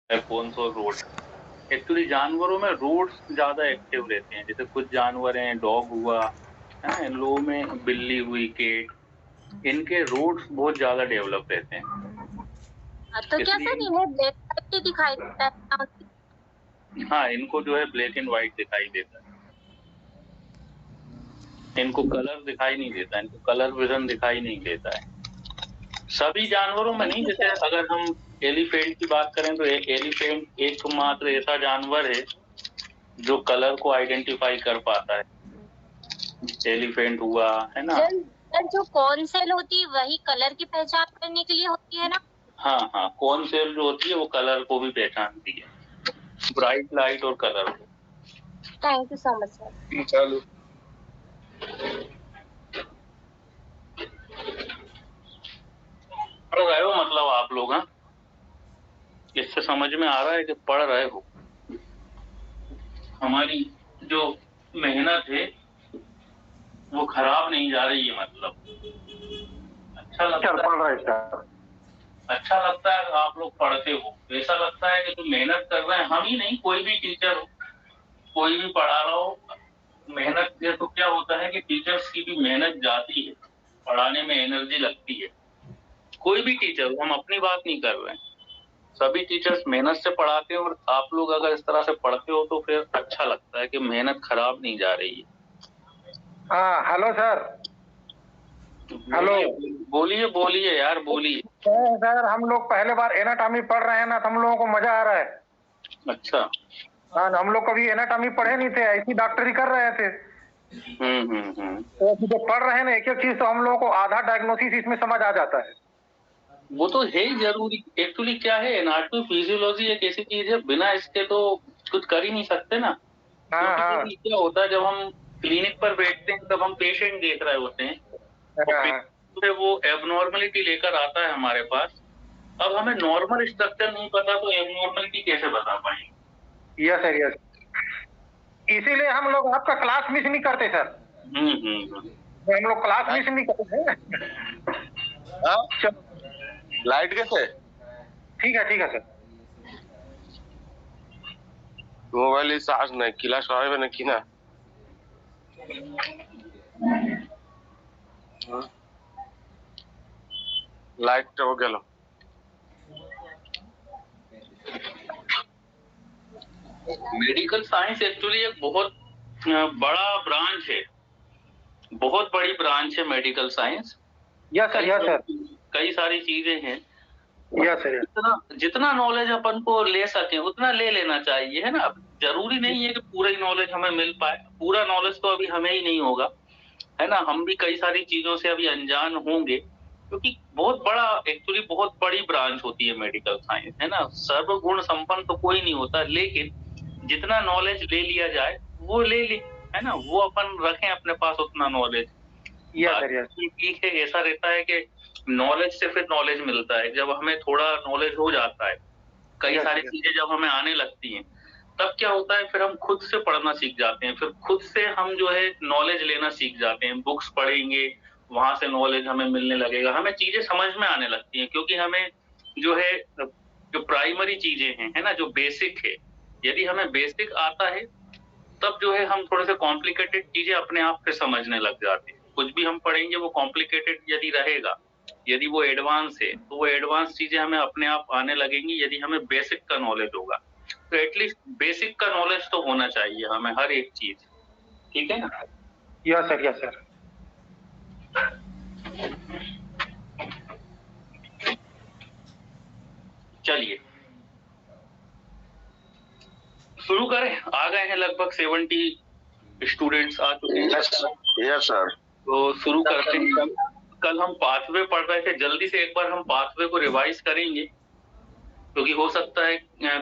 कौन सा road. Actually जानवरों में रूट्स ज्यादा एक्टिव रहते हैं, जैसे कुछ जानवर हैं, डॉग हुआ है ना, इन लोगों में बिल्ली हुई, केट, इनके रूट्स बहुत ज्यादा डेवलप रहते हैं। तो क्या इसलिए सर इन्हें ब्लैक टाइप ही दिखाई देता है? हाँ, इनको जो है ब्लैक एंड व्हाइट दिखाई देता है, इनको कलर दिखाई नहीं देता, इनको कलर विजन दिखाई नहीं देता है। सभी जानवरों में नहीं, जैसे अगर हम एलिफेंट की बात करें तो एलिफेंट एकमात्र ऐसा जानवर है जो कलर को आइडेंटिफाई कर पाता है। एलिफेंट हुआ, है ना। सर जो कॉर्न सेल होती है वही कलर की पहचान करने के लिए होती है ना? हाँ हाँ, कौन सेल जो होती है वो कलर को भी पहचानती है, ब्राइट लाइट और कलर को। Thank you so much sir. चलो, पढ़ रहे हो मतलब आप लोग? हाँ, इससे समझ में आ रहा है कि पढ़ रहे हो। हमारी जो मेहनत है वो खराब नहीं जा रही है, मतलब अच्छा लगता है। पढ़ रहे सर। अच्छा लगता है आप लोग पढ़ते हो, ऐसा लगता है कि जो मेहनत कर रहे हैं, हम ही नहीं, कोई भी टीचर हो, कोई भी पढ़ा रहा हो, मेहनत से तो क्या होता है कि टीचर्स की भी मेहनत जाती है, पढ़ाने में एनर्जी लगती है। कोई भी टीचर हो, हम अपनी बात नहीं कर रहे हैं, सभी टीचर्स मेहनत से पढ़ाते हैं, और आप लोग अगर इस तरह से पढ़ते हो तो फिर अच्छा लगता है कि मेहनत खराब नहीं जा रही है। हाँ, हेलो सर। हेलो, बोलिए बोलिए यार, बोलिए। सर हम लोग पहले बार एनाटॉमी पढ़ रहे हैं ना, तो हम लोगों को मजा आ रहा है। अच्छा। हाँ, हम लोग कभी एनाटॉमी पढ़े नहीं थे, ऐसी डॉक्टरी कर रहे थे। तो जो पढ़ रहे हैं ना एक एक चीज, तो हम लोगों को आधा डायग्नोसिस इसमें समझ आ जाता है। वो तो है ही जरूरी। एक्चुअली क्या है, एनाटॉमी फिजियोलॉजी एक ऐसी चीज है, बिना इसके तो कुछ कर ही नहीं सकते ना। हाँ हाँ क्योंकि क्या होता है, जब हम क्लिनिक पर बैठते हैं तब हम पेशेंट देख रहे होते हैं, और हाँ। पेशेंट से वो एबनॉर्मलिटी लेकर आता है हमारे पास। अब हमें नॉर्मल स्ट्रक्चर नहीं पता तो एबनॉर्मलिटी कैसे बता पाएंगे? Yes sir, yes. इसीलिए हम लोग आपका क्लास मिस नहीं करते सर। हम लोग क्लास मिस नहीं करते। लाइट कैसे? ठीक है सर। मोबाइल चार्ज नहीं, क्लास হবে নাকি না? লাইটটাও গেল। मेडिकल साइंस एक्चुअली एक बहुत बड़ा ब्रांच है, बहुत बड़ी ब्रांच है medical science. Yes sir, yes sir. कई सारी चीजें हैं। Yes sir. जितना नॉलेज अपन को ले सके उतना ले लेना चाहिए, है ना। जरूरी नहीं है कि पूरा ही नॉलेज हमें मिल पाए, पूरा नॉलेज तो अभी हमें ही नहीं होगा, है ना। हम भी कई सारी चीजों से अभी अनजान होंगे, क्योंकि बहुत बड़ा, एक्चुअली बहुत बड़ी ब्रांच होती है मेडिकल साइंस, है ना। सर्वगुण संपन्न तो कोई नहीं होता, लेकिन जितना नॉलेज ले लिया जाए वो ले ले, है ना, वो अपन रखें अपने पास उतना नॉलेज। Yes sir, yes. ठीक है, ऐसा रहता है कि नॉलेज से फिर नॉलेज मिलता है, जब हमें थोड़ा नॉलेज हो जाता है, कई सारी चीजें जब हमें आने लगती हैं, तब क्या होता है, फिर हम खुद से पढ़ना सीख जाते हैं, फिर खुद से हम जो है नॉलेज लेना सीख जाते हैं, बुक्स पढ़ेंगे, वहां से नॉलेज हमें मिलने लगेगा, हमें चीजें समझ में आने लगती हैं, क्योंकि हमें जो है, जो प्राइमरी चीजें हैं, है ना, जो बेसिक है, यदि हमें बेसिक आता है तब जो है हम थोड़े से कॉम्प्लिकेटेड चीजें अपने आप से समझने लग जाते हैं। कुछ भी हम पढ़ेंगे वो कॉम्प्लिकेटेड यदि रहेगा, यदि वो एडवांस है तो वो एडवांस चीजें हमें अपने आप आने लगेंगी, यदि हमें बेसिक का नॉलेज होगा। तो एटलीस्ट बेसिक का नॉलेज तो होना चाहिए हमें, हर एक चीज, ठीक है ना। Yes sir, yes sir. चलिए शुरू करें, आ गए हैं लगभग 70 स्टूडेंट्स आ चुके हैं। Yes sir. तो शुरू करते हैं। कल हम पाथवे पढ़ रहे थे, जल्दी से एक बार हम पाथवे को रिवाइज करेंगे, क्योंकि हो सकता है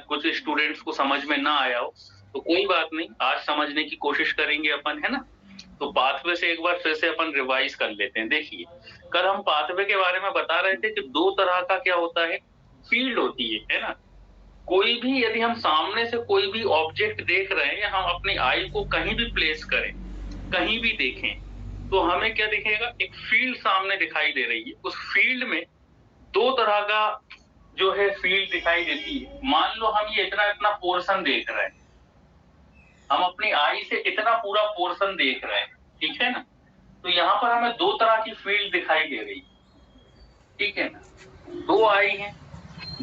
कुछ स्टूडेंट्स को समझ में ना आया हो, तो कोई बात नहीं, आज समझने की कोशिश करेंगे अपन, है ना। तो पाथवे से एक बार फिर से अपन रिवाइज कर लेते हैं। देखिए, कल हम पाथवे के बारे में बता रहे थे कि दो तरह का क्या होता है, फील्ड होती है ना। कोई भी, यदि हम सामने से कोई भी ऑब्जेक्ट देख रहे हैं, हम अपनी आई को कहीं भी प्लेस करें, कहीं भी देखें, तो हमें क्या दिखेगा, एक फील्ड सामने दिखाई दे रही है। उस फील्ड में दो तरह का जो है फील्ड दिखाई देती है। मान लो हम ये इतना इतना पोर्शन देख रहे हैं, हम अपनी आई से इतना पूरा पोर्शन देख रहे हैं, ठीक है ना। तो यहाँ पर हमें दो तरह की फील्ड दिखाई दे रही, ठीक है ना। दो आई है,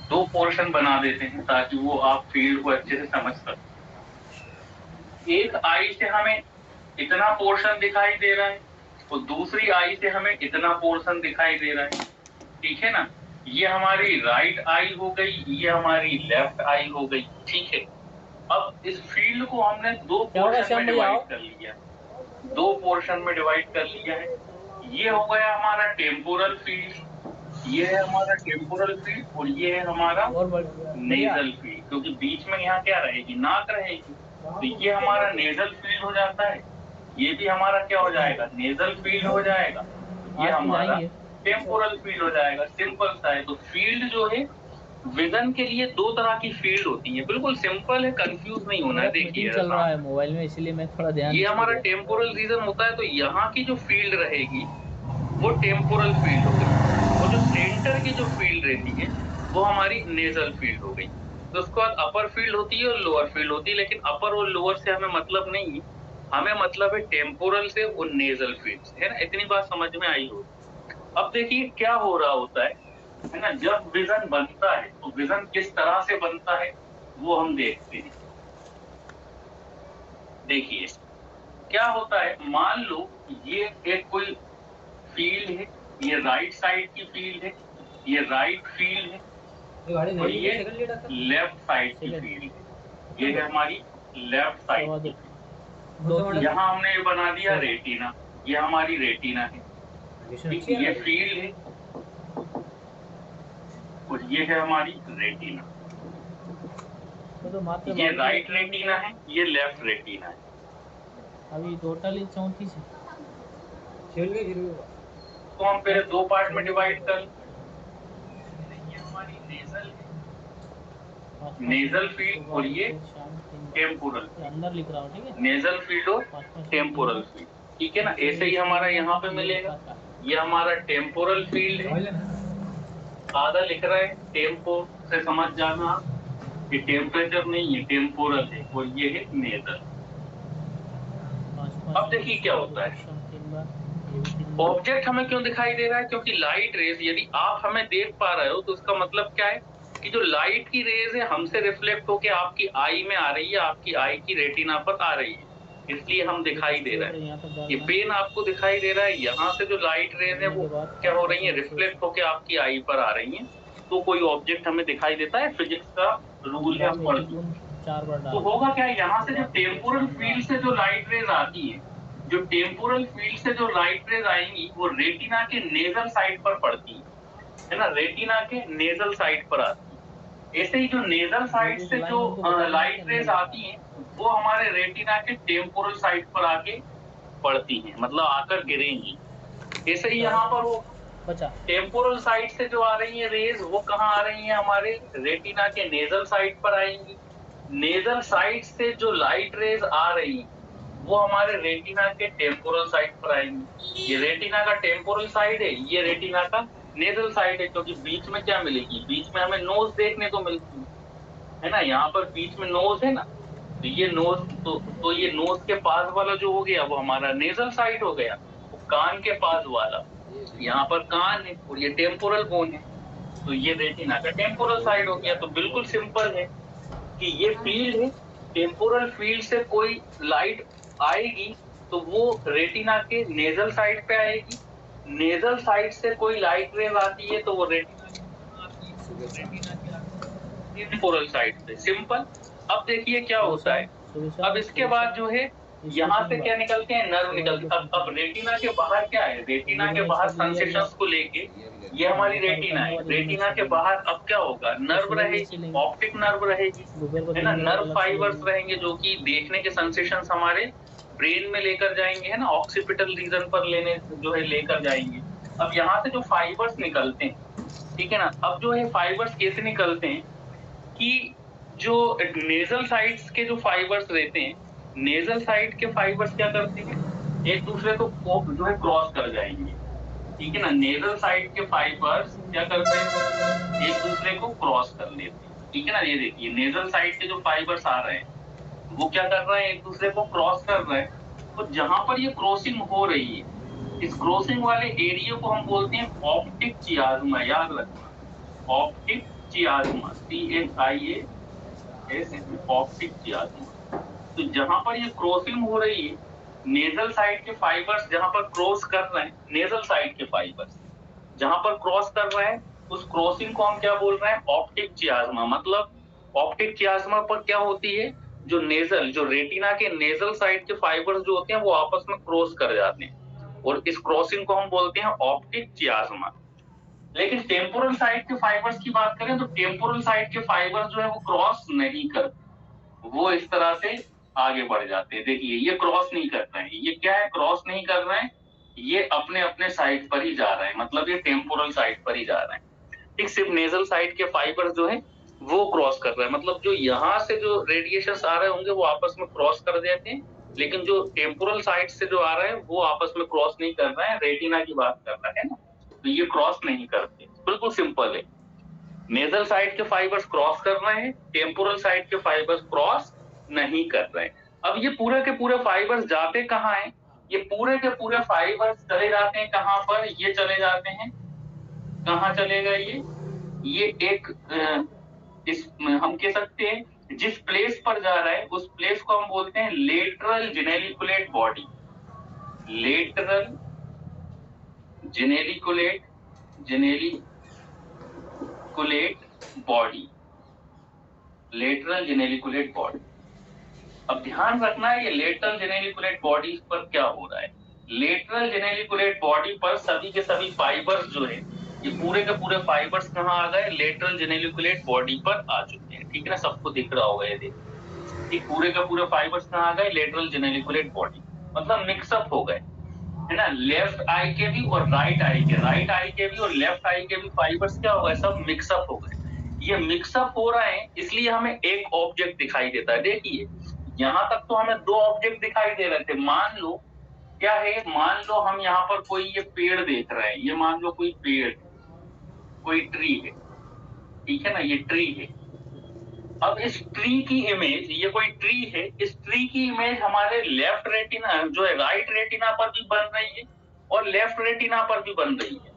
दो पोर्शन बना देते हैं ताकि वो आप फील्ड को अच्छे से समझ सकें। एक आई से हमें इतना पोर्शन दिखाई दे रहा है और दूसरी आई से हमें इतना पोर्शन दिखाई दे रहा है, ठीक है ना। ये हमारी राइट आई हो गई, ये हमारी लेफ्ट आई हो गई, ठीक है। अब इस फील्ड को हमने दो पोर्शन में डिवाइड कर लिया, दो पोर्शन में डिवाइड कर लिया है। ये हो गया हमारा टेम्पोरल फील्ड, ये है हमारा टेम्पोरल फील्ड और ये है हमारा नेजल फील्ड, क्योंकि बीच में यहाँ क्या रहेगी, नाक रहेगी। तो ये हमारा नेजल फील्ड हो जाता है, ये भी हमारा क्या हो जाएगा, नेजल फील्ड हो जाएगा। ये हमारा टेम्पोरल फील्ड हो जाएगा। सिंपल सा है। तो फील्ड जो है विजन के लिए दो तरह की फील्ड होती है, बिल्कुल सिंपल है, कंफ्यूज नहीं होना है। देखिए चल रहा है मोबाइल में, इसलिए मैं थोड़ा ध्यान, ये हमारा टेम्पोरल रीजन होता है। तो यहाँ की जो फील्ड रहेगी वो टेम्पोरल फील्ड हो गई, और जो सेंटर की जो फील्ड रहती है वो हमारी नेजल फील्ड हो गई। तो उसके बाद अपर फील्ड होती है और लोअर फील्ड होती है, लेकिन अपर और लोअर से हमें मतलब नहीं है, हमें मतलब है टेम्पोरल से और नेजल फील्ड से, है ना। इतनी बात समझ में आई हो। अब देखिए क्या हो रहा होता है ना। जब विजन बनता है तो विजन किस तरह से बनता है वो हम देखते हैं। देखिए क्या होता है, मान लो ये एक कोई फील्ड है, ये राइट साइड की फील्ड है, ये राइट फील्ड है, और ये लेफ्ट साइड की फील्ड है, ये है हमारी लेफ्ट साइड की। यहाँ हमने ये बना दिया रेटिना, ये हमारी रेटिना है, ये फील्ड है और ये है हमारी रेटिना। ये राइट रेटिना है, ये लेफ्ट रेटिना है। अभी टोटल 34 है। तो हम पहले दो पार्ट में डिवाइड कर, ये हमारी नेजल है, नेजल फील्ड और ये टेम्पोरल, अंदर लिख रहा हूँ, ठीक है। नेजल फील्ड और टेम्पोरल फील्ड, ठीक है ना। ऐसे ही हमारा यहाँ पे मिलेगा, ये हमारा टेम्पोरल फील्ड है, आधा लिख रहा है, टेम्पो से समझ जाना, ये टेम्परेचर नहीं है, टेम्पोरल है, और ये है नेजल। अब देखिए क्या होता है, ऑब्जेक्ट हमें क्यों दिखाई दे रहा है, क्योंकि लाइट रेज यदि आप हमें देख पा रहे हो तो उसका मतलब क्या है कि जो लाइट की रेज है हमसे रिफ्लेक्ट होके आपकी आई में आ रही है, आपकी आई की रेटिना पर आ रही है, इसलिए हम दिखाई दे रहा है। ये पेन आपको दिखाई दे रहा है, यहाँ से जो लाइट रेज है वो क्या हो रही है, रिफ्लेक्ट होके आपकी आई पर आ रही है, तो कोई ऑब्जेक्ट हमें दिखाई देता है। फिजिक्स का रूल है, तो होगा क्या, यहाँ से जो टेम्पोरल फील्ड से जो लाइट रेज आती है, जो टेम्पोरल फील्ड से जो लाइट रेज आएंगी वो रेटिना के नेजल साइड पर पड़ती है ना, रेटिना के नेजल साइड पर आती है। ऐसे ही जो नेजल साइड से जो लाइट रेज आती हैं वो हमारे रेटिना के टेम्पोरल साइड पर आके पड़ती हैं, मतलब आकर गिरेंगी। ऐसे ही यहाँ पर वो टेम्पोरल साइड से जो आ रही है रेज वो कहाँ आ रही है, हमारे रेटिना के नेजल साइड पर आएंगी। नेजल साइड से जो लाइट रेज आ रही है वो हमारे रेटिना के टेम्पोरल साइड पर आएंगी। ये रेटिना का टेम्पोरल साइड है, ये रेटिना का नेजल साइड है, क्योंकि बीच में क्या मिलेगी, बीच में हमें नोज देखने को मिलती है ना। यहाँ पर बीच में नोज है ना, तो ये नोज तो ये नोज के पास वाला जो हो गया वो हमारा नेजल साइड हो गया। कान के पास वाला, यहाँ पर कान है और ये टेम्पोरल बोन है, तो ये रेटिना का टेम्पोरल साइड हो गया। तो बिल्कुल सिंपल है कि ये फील्ड है, टेम्पोरल फील्ड से कोई लाइट आएगी तो वो रेटिना के नेजल साइड पे आएगी, नेजल साइड से कोई लाइट रेज आती है तो वो रेटिना के टेम्पोरल साइड पे। सिंपल। अब देखिए क्या होता है, अब इसके बाद जो है यहाँ से क्या निकलते हैं, नर्व निकलते हैं। अब रेटिना के बाहर क्या है, रेटिना के बाहर सेंसेशंस को लेके ये हमारी रेटिना है, रेटिना के बाहर अब क्या होगा, नर्व रहेगी, ऑप्टिक नर्व रहेगी, है ना। नर्व फाइबर्स रहेंगे जो कि देखने के सेंसेशंस हमारे ब्रेन में लेकर जाएंगे, है ना, ऑक्सीपिटल रीजन पर लेने जो है लेकर जाएंगे। अब यहाँ से जो फाइबर्स निकलते हैं, ठीक है ना, अब जो है फाइबर्स कैसे निकलते हैं कि जो नेजल साइड्स के जो फाइबर्स रहते हैं, नेजल साइड के फाइबर्स क्या करते हैं, एक दूसरे को जो है क्रॉस कर जाएंगे, ठीक है ना। नेजल साइड के फाइबर्स क्या करते हैं, एक दूसरे को क्रॉस कर लेते हैं, ठीक है ना। ये देखिए नेजल साइड के जो फाइबर्स आ रहे हैं वो क्या कर रहे हैं, एक दूसरे को क्रॉस कर रहे हैं। तो जहां पर ये क्रॉसिंग हो रही है, इस क्रॉसिंग वाले एरिया को हम बोलते हैं ऑप्टिक चियाज्मा। याद रखना, ऑप्टिक चियाज्मा, CHIA, ऑप्टिक चियाज्मा। तो जहां पर ये क्रॉसिंग हो रही है, नेजल साइड के फाइबर्स जहां पर क्रॉस कर रहे हैं, नेजल साइड के फाइबर्स जहां पर क्रॉस कर रहे हैं, उस क्रॉसिंग को हम क्या बोल रहे हैं, ऑप्टिक चियाज्मा। मतलब ऑप्टिक चियाज्मा पर क्या होती है, जो नेजल, जो रेटिना के नेजल साइड के फाइबर्स जो होते हैं वो आपस में क्रॉस कर जाते हैं, और इस क्रॉसिंग को हम बोलते हैं ऑप्टिक चियाज्मा। लेकिन टेम्पोरल साइड के फाइबर्स की बात करें तो टेम्पोरल साइड के फाइबर्स जो है वो क्रॉस नहीं करते, वो इस तरह से आगे बढ़ जाते हैं। देखिए ये क्रॉस नहीं कर रहे हैं, ये क्या है, क्रॉस नहीं कर रहे हैं, ये अपने अपने साइड पर ही जा रहे हैं, मतलब ये टेम्पोरल साइड पर ही जा रहे हैं। ठीक, सिर्फ नेजल साइड के फाइबर्स जो है वो क्रॉस कर रहे हैं, मतलब जो यहाँ से जो रेडिएशन आ रहे होंगे वो आपस में क्रॉस कर देते हैं, लेकिन जो टेम्पोरल साइड से जो आ रहे हैं वो आपस में क्रॉस नहीं कर रहे हैं। रेटिना की बात कर रहे हैं ना, तो ये क्रॉस नहीं करते, बिल्कुल सिंपल है। नेजल साइड के फाइबर्स क्रॉस कर रहे हैं, टेम्पोरल साइड के फाइबर्स क्रॉस नहीं कर रहे हैं। अब ये पूरे के पूरे फाइबर्स जाते कहाँ हैं, ये पूरे के पूरे फाइबर्स चले जाते हैं कहाँ पर, ये चले जाते हैं, कहाँ चलेगा ये एक इस हम कह सकते हैं जिस प्लेस पर जा रहा है उस प्लेस को हम बोलते हैं lateral geniculate body. Lateral geniculate body, lateral geniculate body. अब ध्यान रखना है ये लेटरल जेनेलिकुलेट बॉडी पर क्या हो रहा है। लेटरल जेनेलिकुलेट बॉडी पर सभी के सभी फाइबर्स जो है, ये पूरे के पूरे फाइबर्स कहाँ आ गए, लेटरल जेनेलिकुलेट बॉडी पर आ चुके हैं। ठीक है ना, सबको दिख रहा होगा ये देखिए, पूरे के पूरे फाइबर्स कहाँ आ गए, लेटरल जेनेलिकुलेट बॉडी, मतलब मिक्सअप हो गए, है ना। लेफ्ट आई के भी और राइट आई के भी और लेफ्ट आई के भी फाइबर्स क्या हो गए, सब मिक्सअप हो गए। ये मिक्सअप हो रहे हैं इसलिए हमें एक ऑब्जेक्ट दिखाई देता है। देखिए यहाँ तक तो हमें दो ऑब्जेक्ट दिखाई दे रहे थे, मान लो क्या है, मान लो हम यहाँ पर कोई ये पेड़ देख रहे हैं, ये मान लो कोई पेड़, कोई ट्री है, ठीक है ना, ये ट्री है। अब इस ट्री की इमेज, ये कोई ट्री है, इस ट्री की इमेज हमारे लेफ्ट रेटिना जो है, राइट रेटिना पर भी बन रही है और लेफ्ट रेटिना पर भी बन रही है,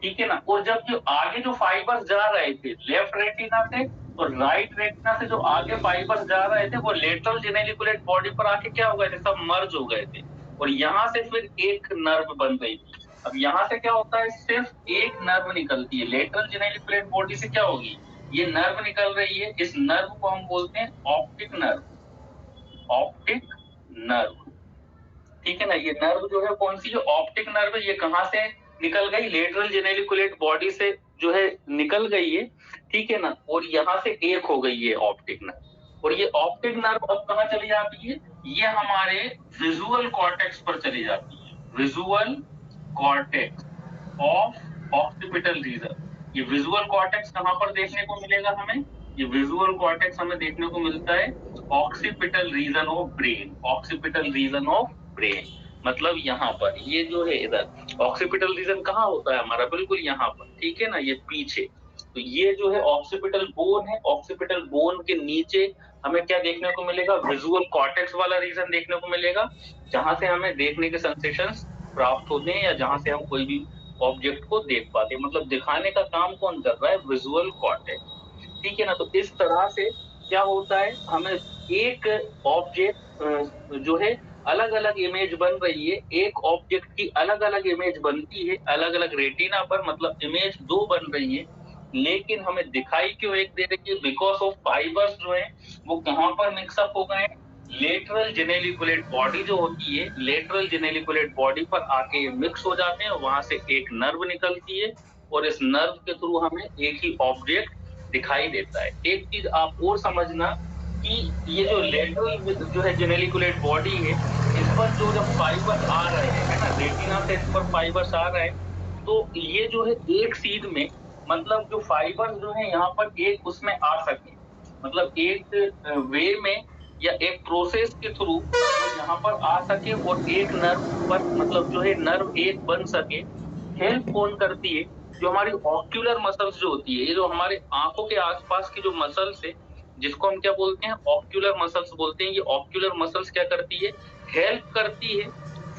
ठीक है ना। और जब जो आगे जो फाइबर्स जा रहे थे लेफ्ट रेटिना से और राइट रेटिना से, जो आगे फाइबर्स जा रहे थे वो लेटरल जेनेलिकुलेट बॉडी पर आके क्या हो गए थे, सब मर्ज हो गए थे, और यहाँ से फिर एक नर्व बन रही थी। अब यहाँ से क्या होता है, सिर्फ एक नर्व निकलती है, लेटरल जेनेलिकुलेट बॉडी से क्या होगी, ये नर्व निकल रही है, इस नर्व को हम बोलते हैं ऑप्टिक नर्व, ऑप्टिक नर्व, ठीक है ना। ये नर्व जो है कौन सी, जो ऑप्टिक नर्व है, ये कहाँ से निकल गई, लेटरल जेनेलिकुलेट बॉडी से जो है निकल गई है, ठीक है ना, और यहाँ से एक हो गई है ऑप्टिक नर्व। और ये ऑप्टिक नर्व अब कहाँ चली जाती है, ये हमारे विजुअल कॉर्टेक्स पर चली जाती है, visual cortex of occipital region. ये विजुअल कॉर्टेक्स कहाँ पर देखने को मिलेगा हमें, ये विजुअल कॉर्टेक्स हमें देखने को मिलता है occipital region of brain, occipital region of brain, मतलब यहाँ पर, ये जो है इधर ऑक्सीपिटल रीजन कहाँ होता है हमारा, बिल्कुल यहाँ पर, ठीक है ना, ये पीछे। तो ये जो है ऑक्सीपिटल बोन है, ऑक्सीपिटल बोन के नीचे हमें क्या देखने को मिलेगा, विजुअल कॉर्टेक्स वाला रीजन देखने को मिलेगा, जहां से हमें देखने के सेंसेशंस प्राप्त होते हैं या जहां से हम कोई भी ऑब्जेक्ट को देख पाते हैं, मतलब दिखाने का काम कौन कर रहा है, विजुअल कॉर्टेक्स, ठीक है ना। तो इस तरह से क्या होता है, हमें एक ऑब्जेक्ट जो है अलग अलग इमेज बन रही है, एक ऑब्जेक्ट की अलग अलग इमेज बनती है अलग अलग रेटिना पर, मतलब इमेज दो बन रही है, लेकिन हमें दिखाई क्यों एक दे रही है, बिकॉज ऑफ फाइबर्स जो है वो कहाँ पर मिक्सअप हो गए, लेटरल जेनेलिकुलेट बॉडी जो होती है, लेटरल जेनेलिकुलेट बॉडी पर आके मिक्स हो जाते हैं, वहां से एक नर्व निकलती है और इस नर्व के थ्रू हमें एक ही ऑब्जेक्ट दिखाई देता है। एक चीज आप और समझना कि ये जो लेटरल जो है जेनेलिकुलेट बॉडी है, इस पर जो जब फाइबर आ रहे हैं, है ना, रेटिना से इस पर फाइबर्स आ रहे हैं, तो ये जो है एक सीध में, मतलब जो फाइबर्स जो है यहाँ पर एक उसमें आ सके, मतलब एक वे में या एक प्रोसेस के थ्रू यहाँ पर आ सके और एक नर्व पर, मतलब जो है नर्व एक बन सके, हेल्प कौन करती है? जो हमारी ऑक्यूलर मसल्स जो होती है, ये जो हमारे आंखों के आसपास की जो मसल्स है, जिसको हम क्या बोलते हैं, ऑक्यूलर मसल्स बोलते हैं। ये ऑक्यूलर मसल्स क्या करती है, हेल्प करती है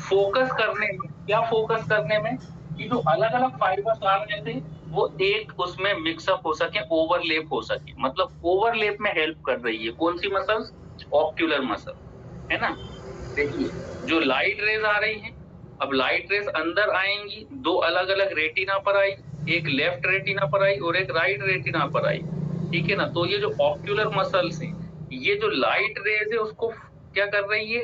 फोकस करने में। क्या फोकस करने में? कि जो अलग अलग फाइबर्स आ रहे थे वो एक उसमें मिक्सअप हो सके, ओवरलैप हो सके, मतलब ओवरलैप में हेल्प कर रही है। कौन सी मसल्स? ऑक्यूलर मसल, है ना। देखिए जो लाइट रेज आ रही है, अब लाइट रेज अंदर आएंगी, दो अलग अलग रेटिना पर आई, एक लेफ्ट रेटिना पर आई और एक राइट रेटिना पर आई, ठीक है ना। तो ये जो ऑक्यूलर मसल्स है, ये जो लाइट रेज है उसको क्या कर रही है,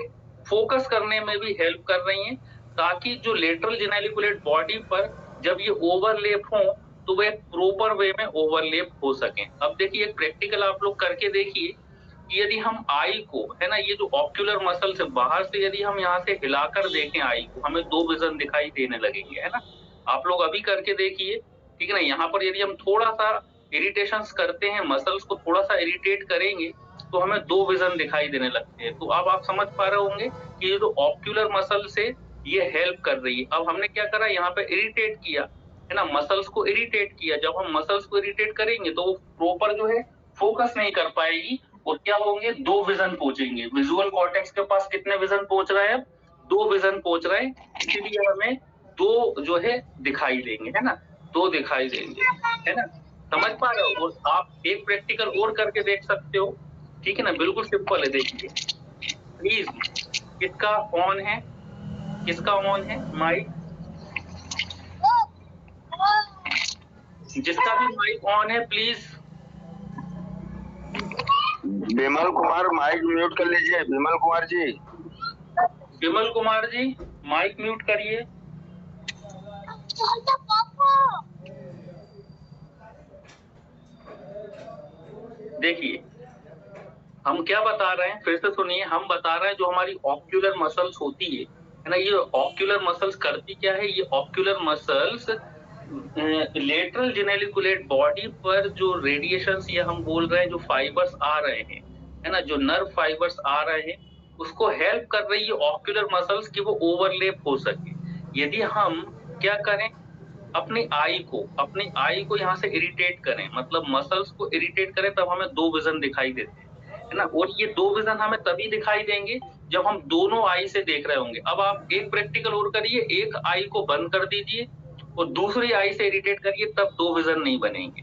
फोकस करने में भी हेल्प कर रही है, ताकि जो लेटरल जेनिकुलेट बॉडी पर जब ये ओवरलैप हो तो वो एक प्रॉपर वे में ओवरलैप हो सके। अब देखिए एक प्रैक्टिकल आप लोग करके देखिए कि यदि हम आई को, है ना, ये जो ऑक्यूलर मसल से बाहर से यदि हम यहाँ से हिलाकर देखें आई को, हमें दो विजन दिखाई देने लगेंगे, है ना। आप लोग अभी करके देखिए, ठीक है ना। यहाँ पर यदि हम थोड़ा सा इरिटेशन करते हैं, मसल्स को थोड़ा सा इरिटेट करेंगे तो हमें दो विजन दिखाई देने लगते हैं। तो अब आप समझ पा रहे होंगे कि ये जो ऑक्यूलर मसल से ये हेल्प कर रही है। अब हमने क्या करा, यहाँ पे इरिटेट किया, है ना, मसल्स को इरिटेट किया। जब हम मसल्स को इरिटेट करेंगे तो वो प्रॉपर जो है फोकस नहीं कर पाएगी और क्या होंगे, दो विजन पहुंचेंगे। विजुअल कॉर्टेक्स के पास कितने विजन पहुंच रहा है, अब दो विजन पहुंच रहे हैं, इसलिए हमें दो जो है दिखाई देंगे, है ना, दो दिखाई देंगे, है ना। समझ पा रहे हो। और आप एक प्रैक्टिकल और करके देख सकते हो, ठीक है ना, बिल्कुल सिंपल है। देखिए प्लीज, किसका ऑन है, किसका ऑन है माइक? जिसका भी माइक ऑन है please. Vimal Kumar mic mute कर लीजिए। विमल कुमार जी, विमल कुमार जी माइक म्यूट करिए। देखिए हम क्या बता रहे हैं, फिर से सुनिए। हम बता रहे हैं जो हमारी ऑक्यूलर मसल्स होती है ना, ये ऑक्यूलर मसल्स करती क्या है, ये ocular muscles lateral geniculate body पर जो रेडिएशंस, ये हम बोल रहे हैं जो फाइबर्स आ रहे हैं, है ना, जो नर्व फाइबर्स आ रहे हैं, उसको हेल्प कर रही है ऑक्यूलर मसल्स कि वो ओवरलैप हो सके। यदि हम क्या करें, अपनी आई को यहाँ से इरिटेट करें, मतलब मसल्स को इरिटेट करें, तब हमें दो विजन दिखाई देते हैं, है ना। और ये दो विजन हमें तभी दिखाई देंगे जब हम दोनों आई से देख रहे होंगे। अब आप एक प्रैक्टिकल और करिए, एक आई को बंद कर दीजिए और दूसरी आई से इरिटेट करिए, तब दो विजन नहीं बनेंगे।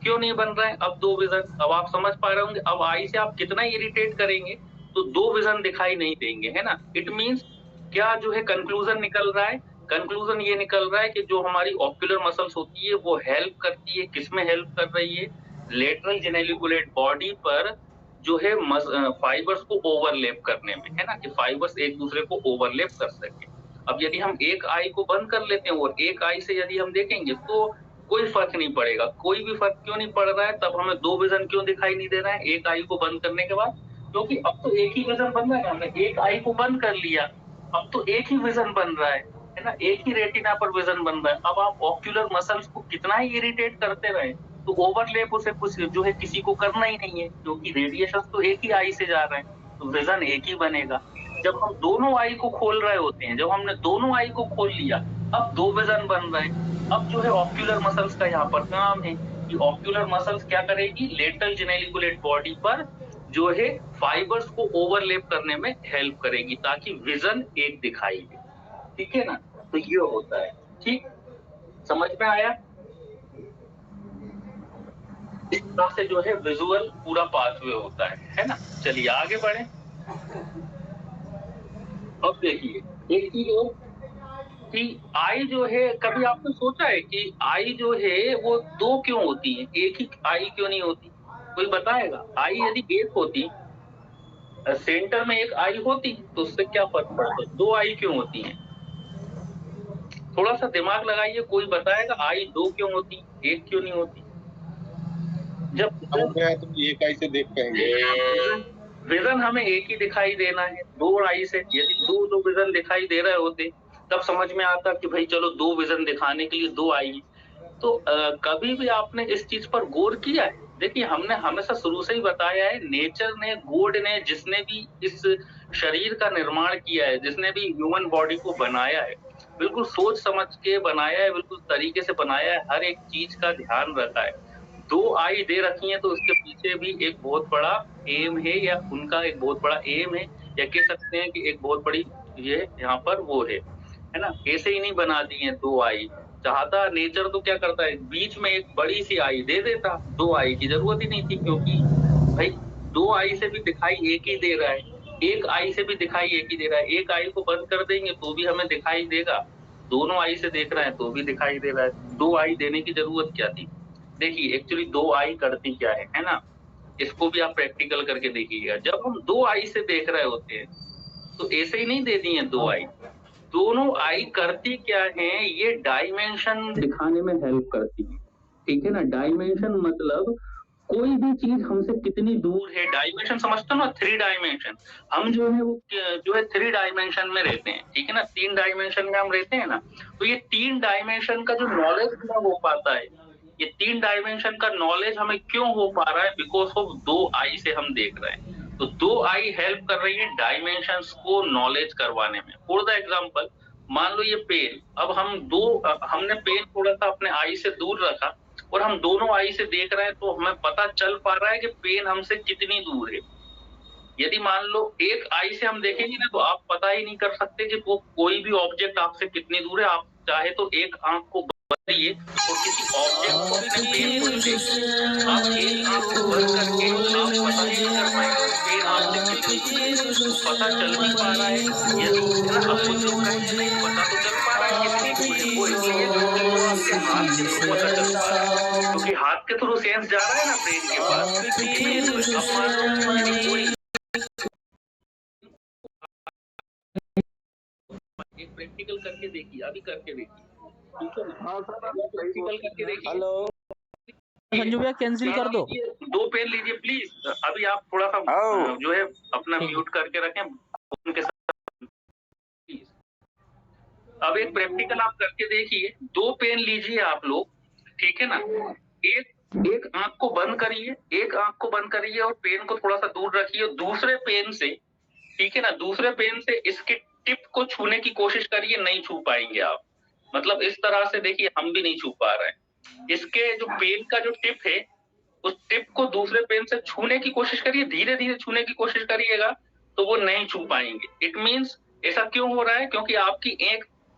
क्यों नहीं बन रहा है अब दो विजन? अब आप समझ पा रहे होंगे। अब आई से आप कितना इरिटेट करेंगे तो दो विजन दिखाई नहीं देंगे, है ना। इट मीन्स क्या जो है कंक्लूजन निकल रहा है, कंक्लूजन ये निकल रहा है कि जो हमारी ऑक्यूलर मसल्स होती है वो हेल्प करती है, किसमें हेल्प कर रही है, लेटरल जेनिकुलेट बॉडी पर जो है फाइबर्स को ओवरलैप करने में, है ना, कि फाइबर्स एक दूसरे को ओवरलैप कर सके। अब यदि हम एक आई को बंद कर लेते हैं और एक आई से यदि हम देखेंगे तो कोई फर्क नहीं पड़ेगा। कोई भी फर्क क्यों नहीं पड़ रहा है, तब हमें दो विजन क्यों दिखाई नहीं दे रहा है एक आई को बंद करने के बाद? क्योंकि अब तो एक ही विजन बन रहा है, हमने एक आई को बंद कर लिया, अब तो एक ही विजन बन रहा है ना, एक ही रेटिना पर विजन बन रहा है। अब आप ऑक्यूलर मसल्स को कितना ही इरिटेट करते रहे तो ओवरलैप उसे कुछ जो है किसी को करना ही नहीं है, क्योंकि रेडिएशन तो एक ही आई से जा रहे हैं, तो विजन एक ही बनेगा। जब हम दोनों आई को खोल रहे होते हैं, जब हमने दोनों आई को खोल लिया, अब दो विजन बन रहे हैं। अब जो है ऑक्यूलर मसल्स का यहाँ पर काम है कि ऑक्यूलर मसल्स क्या करेगी, लेटरल जेनिकुलेट बॉडी पर जो है फाइबर्स को ओवरलैप करने में हेल्प करेगी, ताकि विजन एक दिखाई दे, ठीक है ना। तो ये होता है, ठीक, समझ में आया? इस तरह से जो है विजुअल पूरा पाथवे होता है ना। चलिए आगे बढ़े। अब देखिए एक चीज और कि आई जो है, कभी आपने सोचा है कि आई जो है वो दो क्यों होती है, एक ही आई क्यों नहीं होती? कोई बताएगा? आई यदि एक होती, सेंटर में एक आई होती, तो उससे क्या फर्क पड़ता? दो आई क्यों होती है? थोड़ा सा दिमाग लगाइए, कोई बताएगा आई दो क्यों होती, एक क्यों नहीं होती? जब एक आई से देख पाएंगे, विजन हमें एक ही दिखाई देना है, दो आई से यदि दो विजन दिखाई दे रहे होते तब समझ में आता कि भाई चलो दो विजन दिखाने के लिए दो आई। तो कभी भी आपने इस चीज पर गौर किया है? देखिए हमने हमेशा शुरू से ही बताया है, नेचर ने, गॉड ने, जिसने भी इस शरीर का निर्माण किया है, जिसने भी ह्यूमन बॉडी को बनाया है, बिल्कुल सोच समझ के बनाया है, बिल्कुल तरीके से बनाया है, हर एक चीज का ध्यान रखा है। 2 आई दे रखी हैं तो उसके पीछे भी एक बहुत बड़ा एम है, या उनका एक बहुत बड़ा एम है, या कह सकते हैं कि एक बहुत बड़ी ये यहाँ पर वो है ना? ऐसे ही नहीं बना दी है 2 आई। चाहता नेचर तो क्या करता है, बीच में एक बड़ी सी आई दे देता, 2 आई की जरूरत ही नहीं थी, क्योंकि भाई 2 आई से भी दिखाई एक ही दे रहा है, एक आई से भी दिखाई एक ही दे रहा है। एक आई को बंद कर देंगे तो भी हमें दिखाई देगा, दोनों आई से देख रहे हैं तो भी दिखाई दे रहा है। 2 आई देने की जरूरत क्या थी? देखिए एक्चुअली 2 आई करती क्या है ना? इसको भी आप प्रैक्टिकल करके देखिएगा। जब हम 2 आई से देख रहे होते हैं तो ऐसे ही नहीं दे दी है 2 आई, दोनों आई करती क्या है, ये डायमेंशन दिखाने में हेल्प करती है, ठीक है ना? डायमेंशन मतलब कोई भी चीज हमसे कितनी दूर है, डायमेंशन समझते हो ना, 3 डायमेंशन। हम जो है वो जो है 3 डायमेंशन में रहते हैं, ठीक है ना? 3 डायमेंशन में हम रहते हैं ना, तो ये 3 डायमेंशन का जो नॉलेज हमें हो पाता है, ये 3 डायमेंशन का नॉलेज हमें क्यों हो पा रहा है? बिकॉज ऑफ 2 आई से हम देख रहे हैं। तो 2 आई हेल्प कर रही है डायमेंशंस को नॉलेज करवाने में। फॉर द एग्जांपल, मान लो ये पेन, अब हमने पेन थोड़ा सा अपने आई से दूर रखा और हम दोनों आई से देख रहे हैं, तो हमें पता चल पा रहा है कि पेन हमसे कितनी दूर है। यदि मान लो एक आई से हम देखेंगे ना, तो आप पता ही नहीं कर सकते कि वो कोई भी ऑब्जेक्ट आपसे कितनी दूर है। आप चाहे तो एक आंख को बंद और किसी ऑब्जेक्ट को अपने पेन को देखिए, आप एक आंख को बंद करके आप पता नहीं कर पाएंगे पेन आपसे कितनी दूर है, पता चल नहीं पा रहा है। यदि अब कुछ लोग कहेंगे नहीं पता तो चल पा रहा है कितनी दूर है, वो इसलिए क्योंकि वो आपके हाथ के थ्रू पता चल पा रहा है, क्योंकि हाथ के थ्रू सेंस जा रहा है ना ब्रेन के पास। अब मान लो यदि कोई एक प्रैक्टिकल करके देखिए, अभी करके देखिए, ठीक है ना? प्रैक्टिकल करके देखिए। हेलो संजू भैया कैंसिल कर दो। 2 पेन लीजिए प्लीज। अभी आप थोड़ा सा जो है अपना म्यूट करके रखें उनके साथ प्लीज। अब एक प्रैक्टिकल आप करके देखिए। 2 पेन लीजिए आप लोग, ठीक है ना? एक आंख को बंद करिए, एक आंख को बंद करिए और पेन को थोड़ा सा दूर रखिए। दूसरे पेन से, ठीक है ना, दूसरे पेन से इसके टिप को छूने की कोशिश करिए, नहीं छू पाएंगे आप। मतलब इस तरह से देखिए, हम भी नहीं छू पा रहे हैं। इसके जो पेन का जो टिप है, उस टिप को दूसरे पेन से छूने की कोशिश करिए, धीरे धीरे छूने की कोशिश करिएगा, तो वो नहीं छू पाएंगे। इट मीन्स ऐसा क्यों हो रहा है? क्योंकि आपकी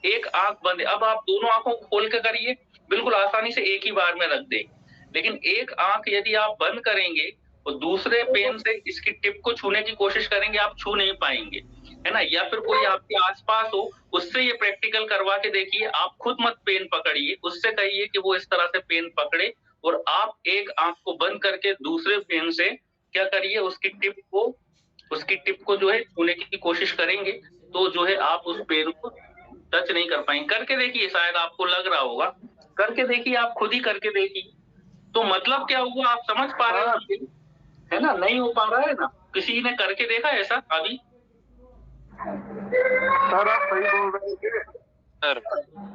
एक आंख बंद है। अब आप दोनों आंखों को खोल के करिए, बिल्कुल आसानी से एक ही बार में रख देंगे। लेकिन एक आंख यदि आप बंद करेंगे और दूसरे पेन से इसकी टिप को छूने की कोशिश करेंगे, आप छू नहीं पाएंगे, है ना? या फिर कोई आपके आसपास हो, उससे ये प्रैक्टिकल करवा के देखिए। आप खुद मत पेन पकड़िए, उससे कहिए कि वो इस तरह से पेन पकड़े और आप एक आंख को बंद करके दूसरे पेन से क्या करिए, उसकी टिप को जो है छूने की कोशिश करेंगे, तो जो है आप उस पेन को टच नहीं कर पाएंगे। करके देखिए, शायद आपको लग रहा होगा, करके देखिए, आप खुद ही करके देखिए। तो मतलब क्या हुआ, आप समझ पा रहे हो, है ना? नहीं हो पा रहा है ना? किसी ने करके देखा ऐसा अभी? सर आप सही बोल रहे हैं सर,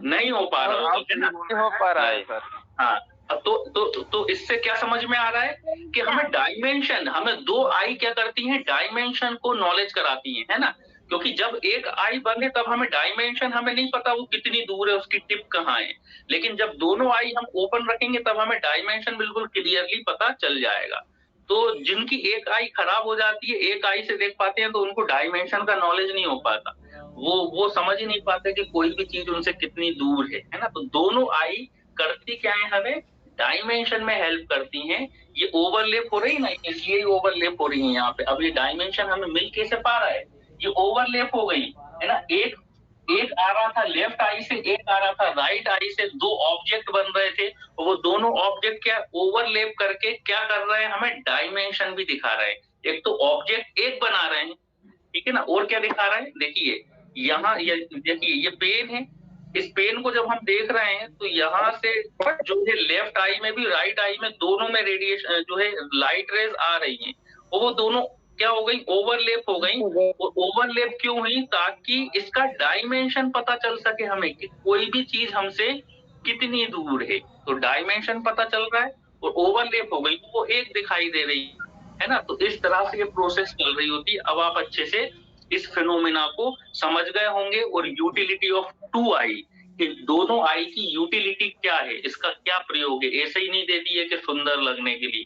नहीं हो पा रहा है ना? नहीं हो पा रहा है सर। हाँ, तो इससे क्या समझ में आ रहा है कि हमें डायमेंशन, हमें 2 आई क्या करती हैं, डायमेंशन को नॉलेज कराती हैं, है ना? क्योंकि जब एक आई बंद है तब हमें डायमेंशन हमें नहीं पता वो कितनी दूर है, उसकी टिप कहाँ है। लेकिन जब दोनों आई हम ओपन रखेंगे तब हमें डायमेंशन बिल्कुल क्लियरली पता चल जाएगा। तो जिनकी एक आई खराब हो जाती है, एक आई से देख पाते हैं, तो उनको डायमेंशन का नॉलेज नहीं हो पाता, वो समझ ही नहीं पाते कि कोई भी चीज उनसे कितनी दूर है ना? तो दोनों आई करती क्या है, हमें डायमेंशन में हेल्प करती हैं। ये ओवरलैप हो रही है ना, इसलिए ओवरलैप हो रही है यहाँ पे। अब ये डायमेंशन हमें मिल कैसे पा रहा है, ये ओवरलैप हो गई है ना। एक आ रहा था लेफ्ट आई से, एक आ रहा था राइट आई से, 2 ऑब्जेक्ट बन रहे थे, और वो दोनों ऑब्जेक्ट क्या ओवरलैप करके क्या कर रहे हैं, हमें डायमेंशन भी दिखा रहे हैं। एक तो ऑब्जेक्ट एक बना रहे हैं, ठीक है ना, और क्या दिखा रहा है, देखिए यहाँ देखिए ये पेन है। इस पेन को जब हम देख रहे हैं तो यहाँ से जो है लेफ्ट आई में भी राइट आई में, दोनों में रेडिएशन जो है लाइट रेज आ रही है, और वो दोनों क्या हो गई, ओवरलैप हो गई। और ओवरलैप क्यों हुई, ताकि इसका डायमेंशन पता चल सके हमें कि कोई भी चीज हमसे कितनी दूर है। तो डायमेंशन पता चल रहा है और ओवरलैप हो गई, तो वो एक दिखाई दे रही है ना। तो इस तरह से ये प्रोसेस चल रही होती है। अब आप अच्छे से इस फिनोमिना को समझ गए होंगे और यूटिलिटी ऑफ टू आई, कि दोनों आई की यूटिलिटी क्या है, इसका क्या प्रयोग है। ऐसे ही नहीं दे दिए कि सुंदर लगने के लिए,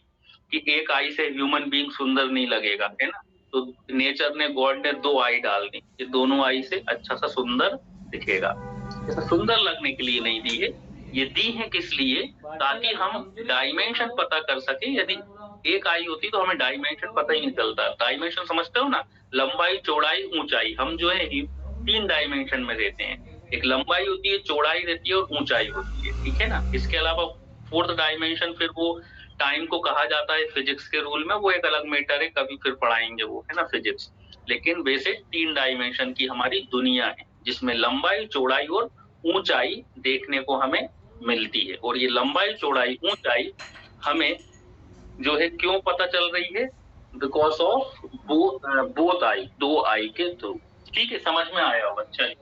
कि एक आई से ह्यूमन बीइंग सुंदर नहीं लगेगा, है ना। तो नेचर ने, गॉड ने 2 आई डाल दी, कि दोनों आई से अच्छा सा सुंदर दिखेगा। ऐसा सुंदर लगने के लिए नहीं दी है, ये दी है किस लिए, ताकि हम डायमेंशन पता कर सके। यदि एक आई होती तो हमें डायमेंशन पता ही नहीं चलता। डायमेंशन समझते हो ना, लंबाई, चौड़ाई, ऊंचाई। हम जो है 3 डायमेंशन में रहते हैं, एक लंबाई होती है, चौड़ाई रहती है और ऊंचाई होती है, ठीक है ना। इसके अलावा 4th डायमेंशन फिर वो टाइम को कहा जाता है फिजिक्स के रूल में, वो एक अलग मैटर है, कभी फिर पढ़ाएंगे वो, है ना, फिजिक्स। लेकिन बेसिक 3 डायमेंशन की हमारी दुनिया है, जिसमें लंबाई, चौड़ाई और ऊंचाई देखने को हमें मिलती है। और ये लंबाई, चौड़ाई, ऊंचाई हमें जो है क्यों पता चल रही है, बिकॉज ऑफ बोथ आई, 2 आई के थ्रू। ठीक है, समझ में आया होगा। चलिए,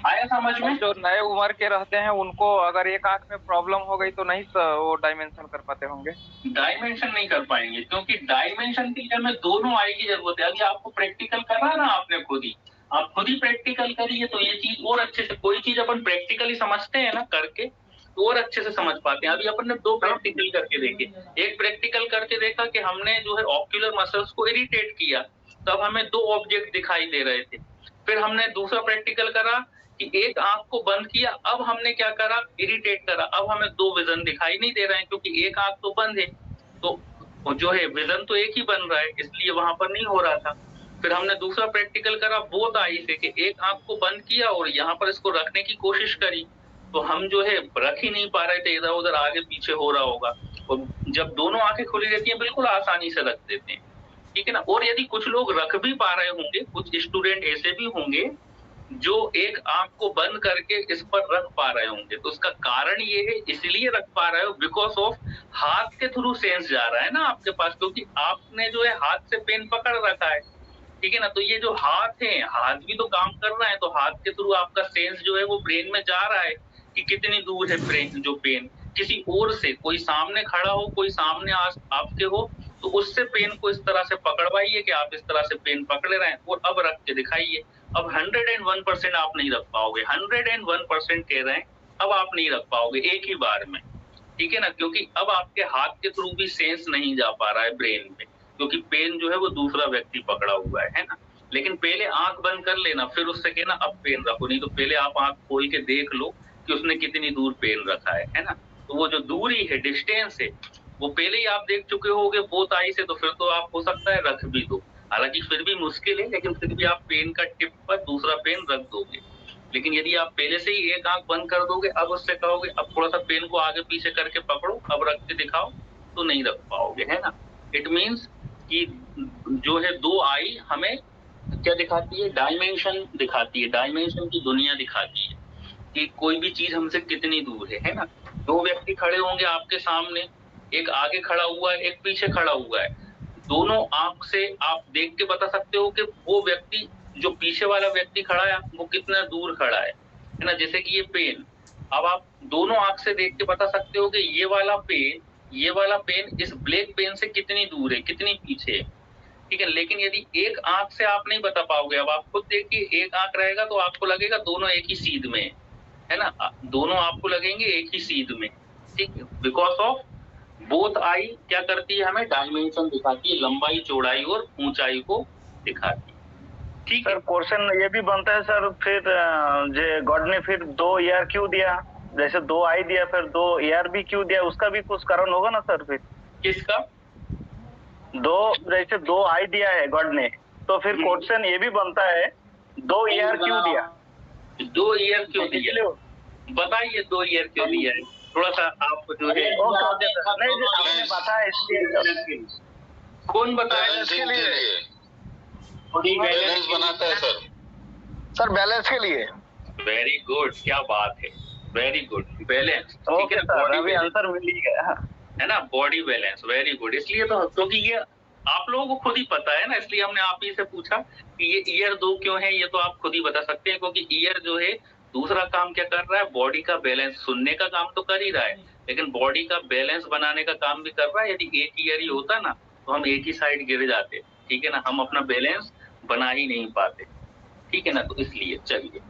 आया समझ में। जो नए उम्र के रहते हैं उनको अगर एक आंख में प्रॉब्लम हो गई तो नहीं वो डायमेंशन कर पाते होंगे। डायमेंशन नहीं कर पाएंगे, क्योंकि डायमेंशन के लिए हमें दोनों आई की जरूरत है। अभी आपको प्रैक्टिकल करना ना, आपने खुद ही, आप खुद ही प्रैक्टिकल करिए तो ये चीज और अच्छे से, कोई चीज अपन प्रैक्टिकली समझते हैं ना करके, तो और अच्छे से समझ पाते हैं। अभी अपन ने 2 प्रैक्टिकल करके देखे। एक प्रैक्टिकल करके देखा कि हमने जो है ऑक्यूलर मसल्स को इरिटेट किया, तब हमें 2 ऑब्जेक्ट दिखाई दे रहे थे। फिर हमने दूसरा प्रैक्टिकल करा कि एक आंख को बंद किया, अब हमने क्या करा, इरिटेट करा, अब हमें 2 विजन दिखाई नहीं दे रहे हैं, क्योंकि एक आंख तो बंद है, तो जो है विजन तो एक ही बन रहा है, इसलिए वहां पर नहीं हो रहा था। फिर हमने दूसरा प्रैक्टिकल करा बोथ आई से, कि एक आंख को बंद किया और यहाँ पर इसको रखने की कोशिश करी, तो हम जो है रख ही नहीं पा रहे थे, इधर उधर आगे पीछे हो रहा होगा। और जब दोनों आंखें खुली रहती हैं, बिल्कुल आसानी से रख देते हैं, ठीक है ना। और यदि कुछ लोग रख भी पा रहे होंगे, कुछ स्टूडेंट ऐसे भी होंगे जो एक आंख को बंद करके इस पर रख पा रहे होंगे, तो उसका कारण ये है, इसलिए रख पा रहे हो बिकॉज ऑफ हाथ के थ्रू सेंस जा रहा है ना आपके पास, क्योंकि आपने जो है हाथ से पेन पकड़ रखा है, ठीक है ना। तो ये जो हाथ है, हाथ भी तो काम कर रहा है, तो हाथ के थ्रू आपका सेंस जो है वो ब्रेन में जा रहा है कि कितनी दूर है ब्रेन, जो पेन किसी और से, कोई सामने खड़ा हो, कोई सामने आपके हो, तो उससे पेन को इस तरह से पकड़वाइए कि आप इस तरह से पेन पकड़ रहे हैं, और अब रख के दिखाइए। अब 101% आप नहीं रख पाओगे, 101% कह रहे हैं, अब आप नहीं रख पाओगे एक ही बार में, ठीक है ना, क्योंकि अब आपके हाथ के थ्रू भी सेंस नहीं जा पा रहा है ब्रेन में, क्योंकि पेन जो है वो दूसरा व्यक्ति पकड़ा हुआ है ना। लेकिन पहले आंख बंद कर लेना, फिर उससे कहना अब पेन रखो, नहीं तो पहले आप आंख खोल के देख लो कि उसने कितनी दूर पेन रखा है ना। तो वो जो दूरी है, डिस्टेंस है, वो पहले ही आप देख चुके होगे बोथ आई से, तो फिर तो आप हो सकता है रख भी दो। हालांकि फिर भी मुश्किल है, लेकिन फिर भी आप पेन का टिप पर दूसरा पेन रख दोगे। लेकिन यदि आप पहले से ही एक आंख बंद कर दोगे, अब उससे कहोगे अब थोड़ा सा पेन को आगे पीछे करके पकड़ो, अब रख के दिखाओ, तो नहीं रख पाओगे, है ना। इट मीन्स कि जो है 2 आई हमें क्या दिखाती है, डायमेंशन दिखाती है, डायमेंशन की दुनिया दिखाती है कि कोई भी चीज हमसे कितनी दूर है ना। 2 व्यक्ति खड़े होंगे आपके सामने, एक आगे खड़ा हुआ है, एक पीछे खड़ा हुआ है। दोनों आंख से आप देख के बता सकते हो कि वो व्यक्ति, जो पीछे वाला व्यक्ति खड़ा है, वो कितना दूर खड़ा है ना। जैसे कि ये पेन, अब आप दोनों आंख से देख के बता सकते हो कि ये वाला पेन इस ब्लैक पेन से कितनी दूर है, कितनी पीछे है, ठीक है। लेकिन यदि एक आंख से आप नहीं बता पाओगे, अब आप खुद देखिए, एक आंख रहेगा तो आपको लगेगा दोनों एक ही सीध में है ना, दोनों आपको लगेंगे एक ही सीध में, ठीक है। बिकॉज ऑफ बोथ आई क्या करती है, हमें डायमेंशन दिखाती है, लंबाई, चौड़ाई और ऊंचाई को दिखाती है, ठीक है। सर क्वेश्चन ये भी बनता है सर, फिर जे गॉड ने फिर 2 ईयर क्यों दिया, जैसे 2 आई दिया फिर 2 ईयर भी क्यों दिया, उसका भी कुछ कारण होगा ना सर। फिर किसका? जैसे 2 आई दिया है गॉड ने, तो फिर क्वेश्चन ये भी बनता है 2 ईयर क्यों दिया, 2 ईयर क्यों दिया, बताइए 2 ईयर क्यों दिया है, थोड़ा सा आप जो है आपने बताया इसलिए, कौन बताया इसके लिए, बैलेंस बनाता है सर बैलेंस के लिए। वेरी गुड, क्या बात है, वेरी गुड, बैलेंस, ठीक है सर, अभी आंसर मिल ही गया है ना, बॉडी बैलेंस, वेरी गुड। इसलिए तो, क्योंकि ये आप लोगों को खुद ही पता है ना, इसलिए हमने आप ही से पूछा कि ये ईयर 2 क्यों है, ये तो आप खुद ही बता सकते हैं, क्योंकि ईयर जो है दूसरा काम क्या कर रहा है, बॉडी का बैलेंस, सुनने का काम तो कर ही रहा है, लेकिन बॉडी का बैलेंस बनाने का काम भी कर रहा है। यदि एक ईयर ही होता ना, तो हम एक ही साइड गिर जाते, ठीक है ना, हम अपना बैलेंस बना ही नहीं पाते, ठीक है ना। तो इसलिए चलिए,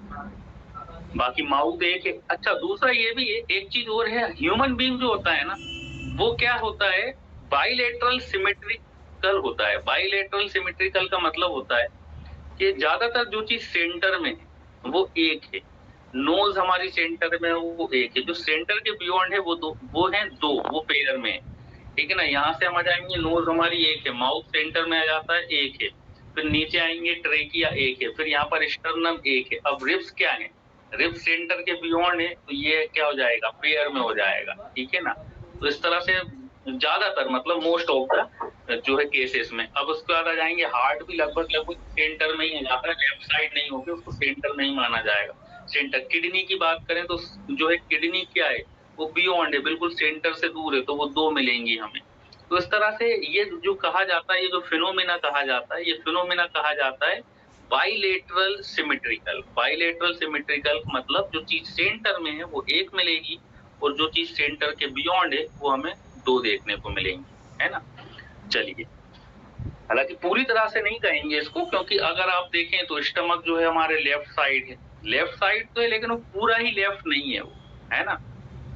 बाकी माउथ एक है। अच्छा, दूसरा ये भी है, एक चीज और है, ह्यूमन बीइंग जो होता है ना, वो क्या होता है, बाइलेटरल सिमेट्रिकल होता है। बाइलेटरल सिमेट्रिकल का मतलब होता है कि ज्यादातर जो चीज सेंटर में है वो एक है। नोज हमारी सेंटर में वो एक है, जो सेंटर के बियॉन्ड है वो है दो, वो पेयर में है, ठीक है ना। यहाँ से हम आ जाएंगे, नोज हमारी एक है, माउथ सेंटर में आ जाता है, एक है। फिर नीचे आएंगे, ट्रेकिया एक है, फिर यहाँ पर स्टर्नम एक है। अब रिब्स क्या है, रिब्स सेंटर के बियॉन्ड है, तो ये क्या हो जाएगा, पेयर में हो जाएगा, ठीक है ना। तो इस तरह से ज्यादातर, मतलब मोस्ट ऑफ द जो है केसेस में। अब उसके बाद आ जाएंगे, हार्ट भी लगभग सेंटर में ही जाता है, लेफ्ट साइड नहीं होगी, उसको सेंटर नहीं माना जाएगा, सेंटर। किडनी की बात करें तो जो है किडनी क्या है, वो बियॉन्ड है, बिल्कुल सेंटर से दूर है, तो वो दो मिलेंगी हमें। तो इस तरह से ये जो कहा जाता है, ये जो फिनोमेना कहा जाता है, ये फिनोमेना कहा जाता है बाइलेटरल सिमेट्रिकल। बाइलेटरल सिमेट्रिकल मतलब जो चीज सेंटर में है वो एक मिलेगी, और जो चीज सेंटर के बियॉन्ड है वो हमें दो देखने को मिलेंगी, है ना। चलिए, हालांकि पूरी तरह से नहीं कहेंगे इसको, क्योंकि अगर आप देखें तो स्टमक जो है हमारे लेफ्ट साइड है, लेफ्ट साइड तो है, लेकिन वो पूरा ही लेफ्ट नहीं है वो, है ना।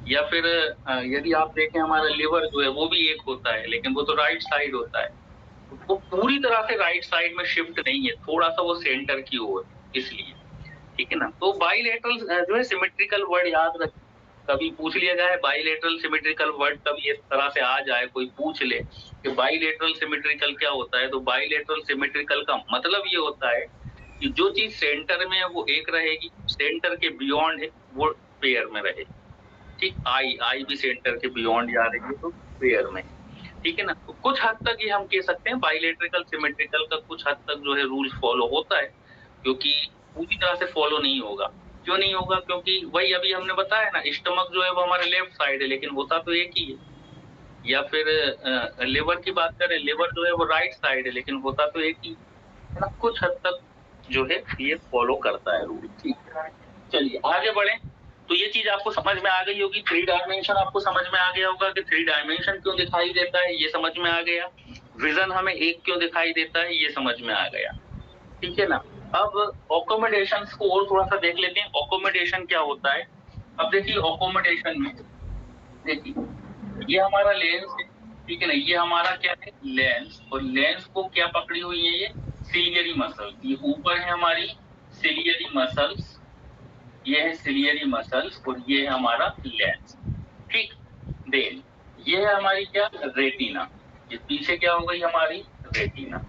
या फिर यदि आप देखें हमारा लिवर जो है वो भी एक होता है, लेकिन वो तो राइट साइड होता है, वो पूरी तरह से राइट साइड में शिफ्ट नहीं है, थोड़ा सा वो सेंटर की ओर, इसलिए, ठीक है ना। तो बाइलेटरल जो है सिमेट्रिकल वर्ड याद रख, कभी पूछ लिया जाए बाइलेटरल सिमेट्रिकल वर्ड, कभी इस तरह से आ जाए, कोई पूछ ले कि बाइलेटरल सिमेट्रिकल क्या होता है, तो बाइलेटरल सिमेट्रिकल का मतलब ये होता है कि जो चीज सेंटर में है वो एक रहेगी, सेंटर के बियॉन्ड है वो पेयर में रहेगी, ठीक। आई भी सेंटर के बियॉन्ड जा रही है तो पेयर में, ठीक है ना। तो कुछ हद तक ये हम कह सकते हैं बाइलेटरल सिमेट्रिकल का कुछ हद तक जो है रूल फॉलो होता है, क्योंकि पूरी तरह से फॉलो नहीं होगा। क्यों नहीं होगा, क्योंकि वही अभी हमने बताया ना, स्टमक जो है वो हमारे लेफ्ट साइड है, लेकिन होता तो एक ही है। या फिर लिवर की बात करें, लिवर जो है वो राइट साइड है, लेकिन होता तो एक ही है ना। कुछ हद तक जो है ये फॉलो करता है रूल, ठीक है। चलिए आगे बढ़े। तो ये चीज आपको समझ में आ गई होगी, 3 डायमेंशन आपको समझ में आ गया होगा कि 3 डायमेंशन क्यों दिखाई देता है, ये समझ में आ गया। विजन हमें एक क्यों दिखाई देता है, ये समझ में आ गया, ठीक है ना। अब अकोमोडेशन को और थोड़ा सा देख लेते हैं, अकोमोडेशन क्या होता है। अब देखिए अकोमोडेशन में, देखिए ये हमारा लेंस है, ठीक है ना, ये हमारा क्या है, लेंस, और लेंस को क्या पकड़ी हुई है, ये सिलियरी मसल, ये ऊपर है हमारी सिलियरी मसल्स, ये है सिलियरी मसल्स, और ये है हमारा लेंस, ठीक। देन ये है हमारी क्या, रेटिना, ये पीछे क्या हो गई हमारी रेटिना।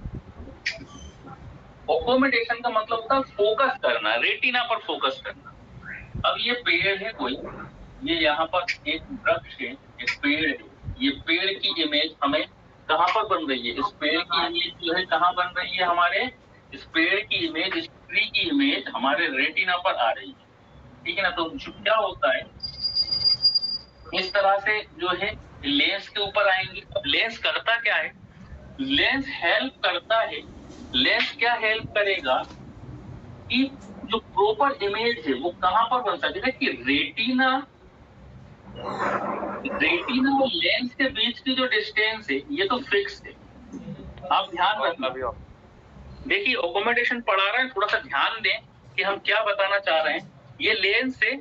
अकोमोडेशन का मतलब होता है फोकस करना, रेटिना पर फोकस करना। अब ये पेड़ है कोई, ये यहाँ पर एक वृक्ष है, एक पेड़ है, ये पेड़ की इमेज हमें कहाँ पर बन रही है, इस पेड़ की इमेज जो है कहाँ बन रही है, हमारे इस पेड़ की इमेज, इस ट्री की इमेज हमारे रेटिना पर आ रही है, ठीक है ना। तो क्या होता है, इस तरह से जो है लेंस के ऊपर आएंगे। लेंस करता क्या है, लेंस हेल्प करता है, लेंस क्या हेल्प करेगा कि जो प्रॉपर इमेज है वो कहां पर बन सकती है, कि रेटिना और लेंस के बीच की जो डिस्टेंस है ये तो फिक्स है, आप ध्यान रखना। देखिए अकोमोडेशन पढ़ा रहे हैं, थोड़ा सा ध्यान दें कि हम क्या बताना चाह रहे हैं। ये लेंस है,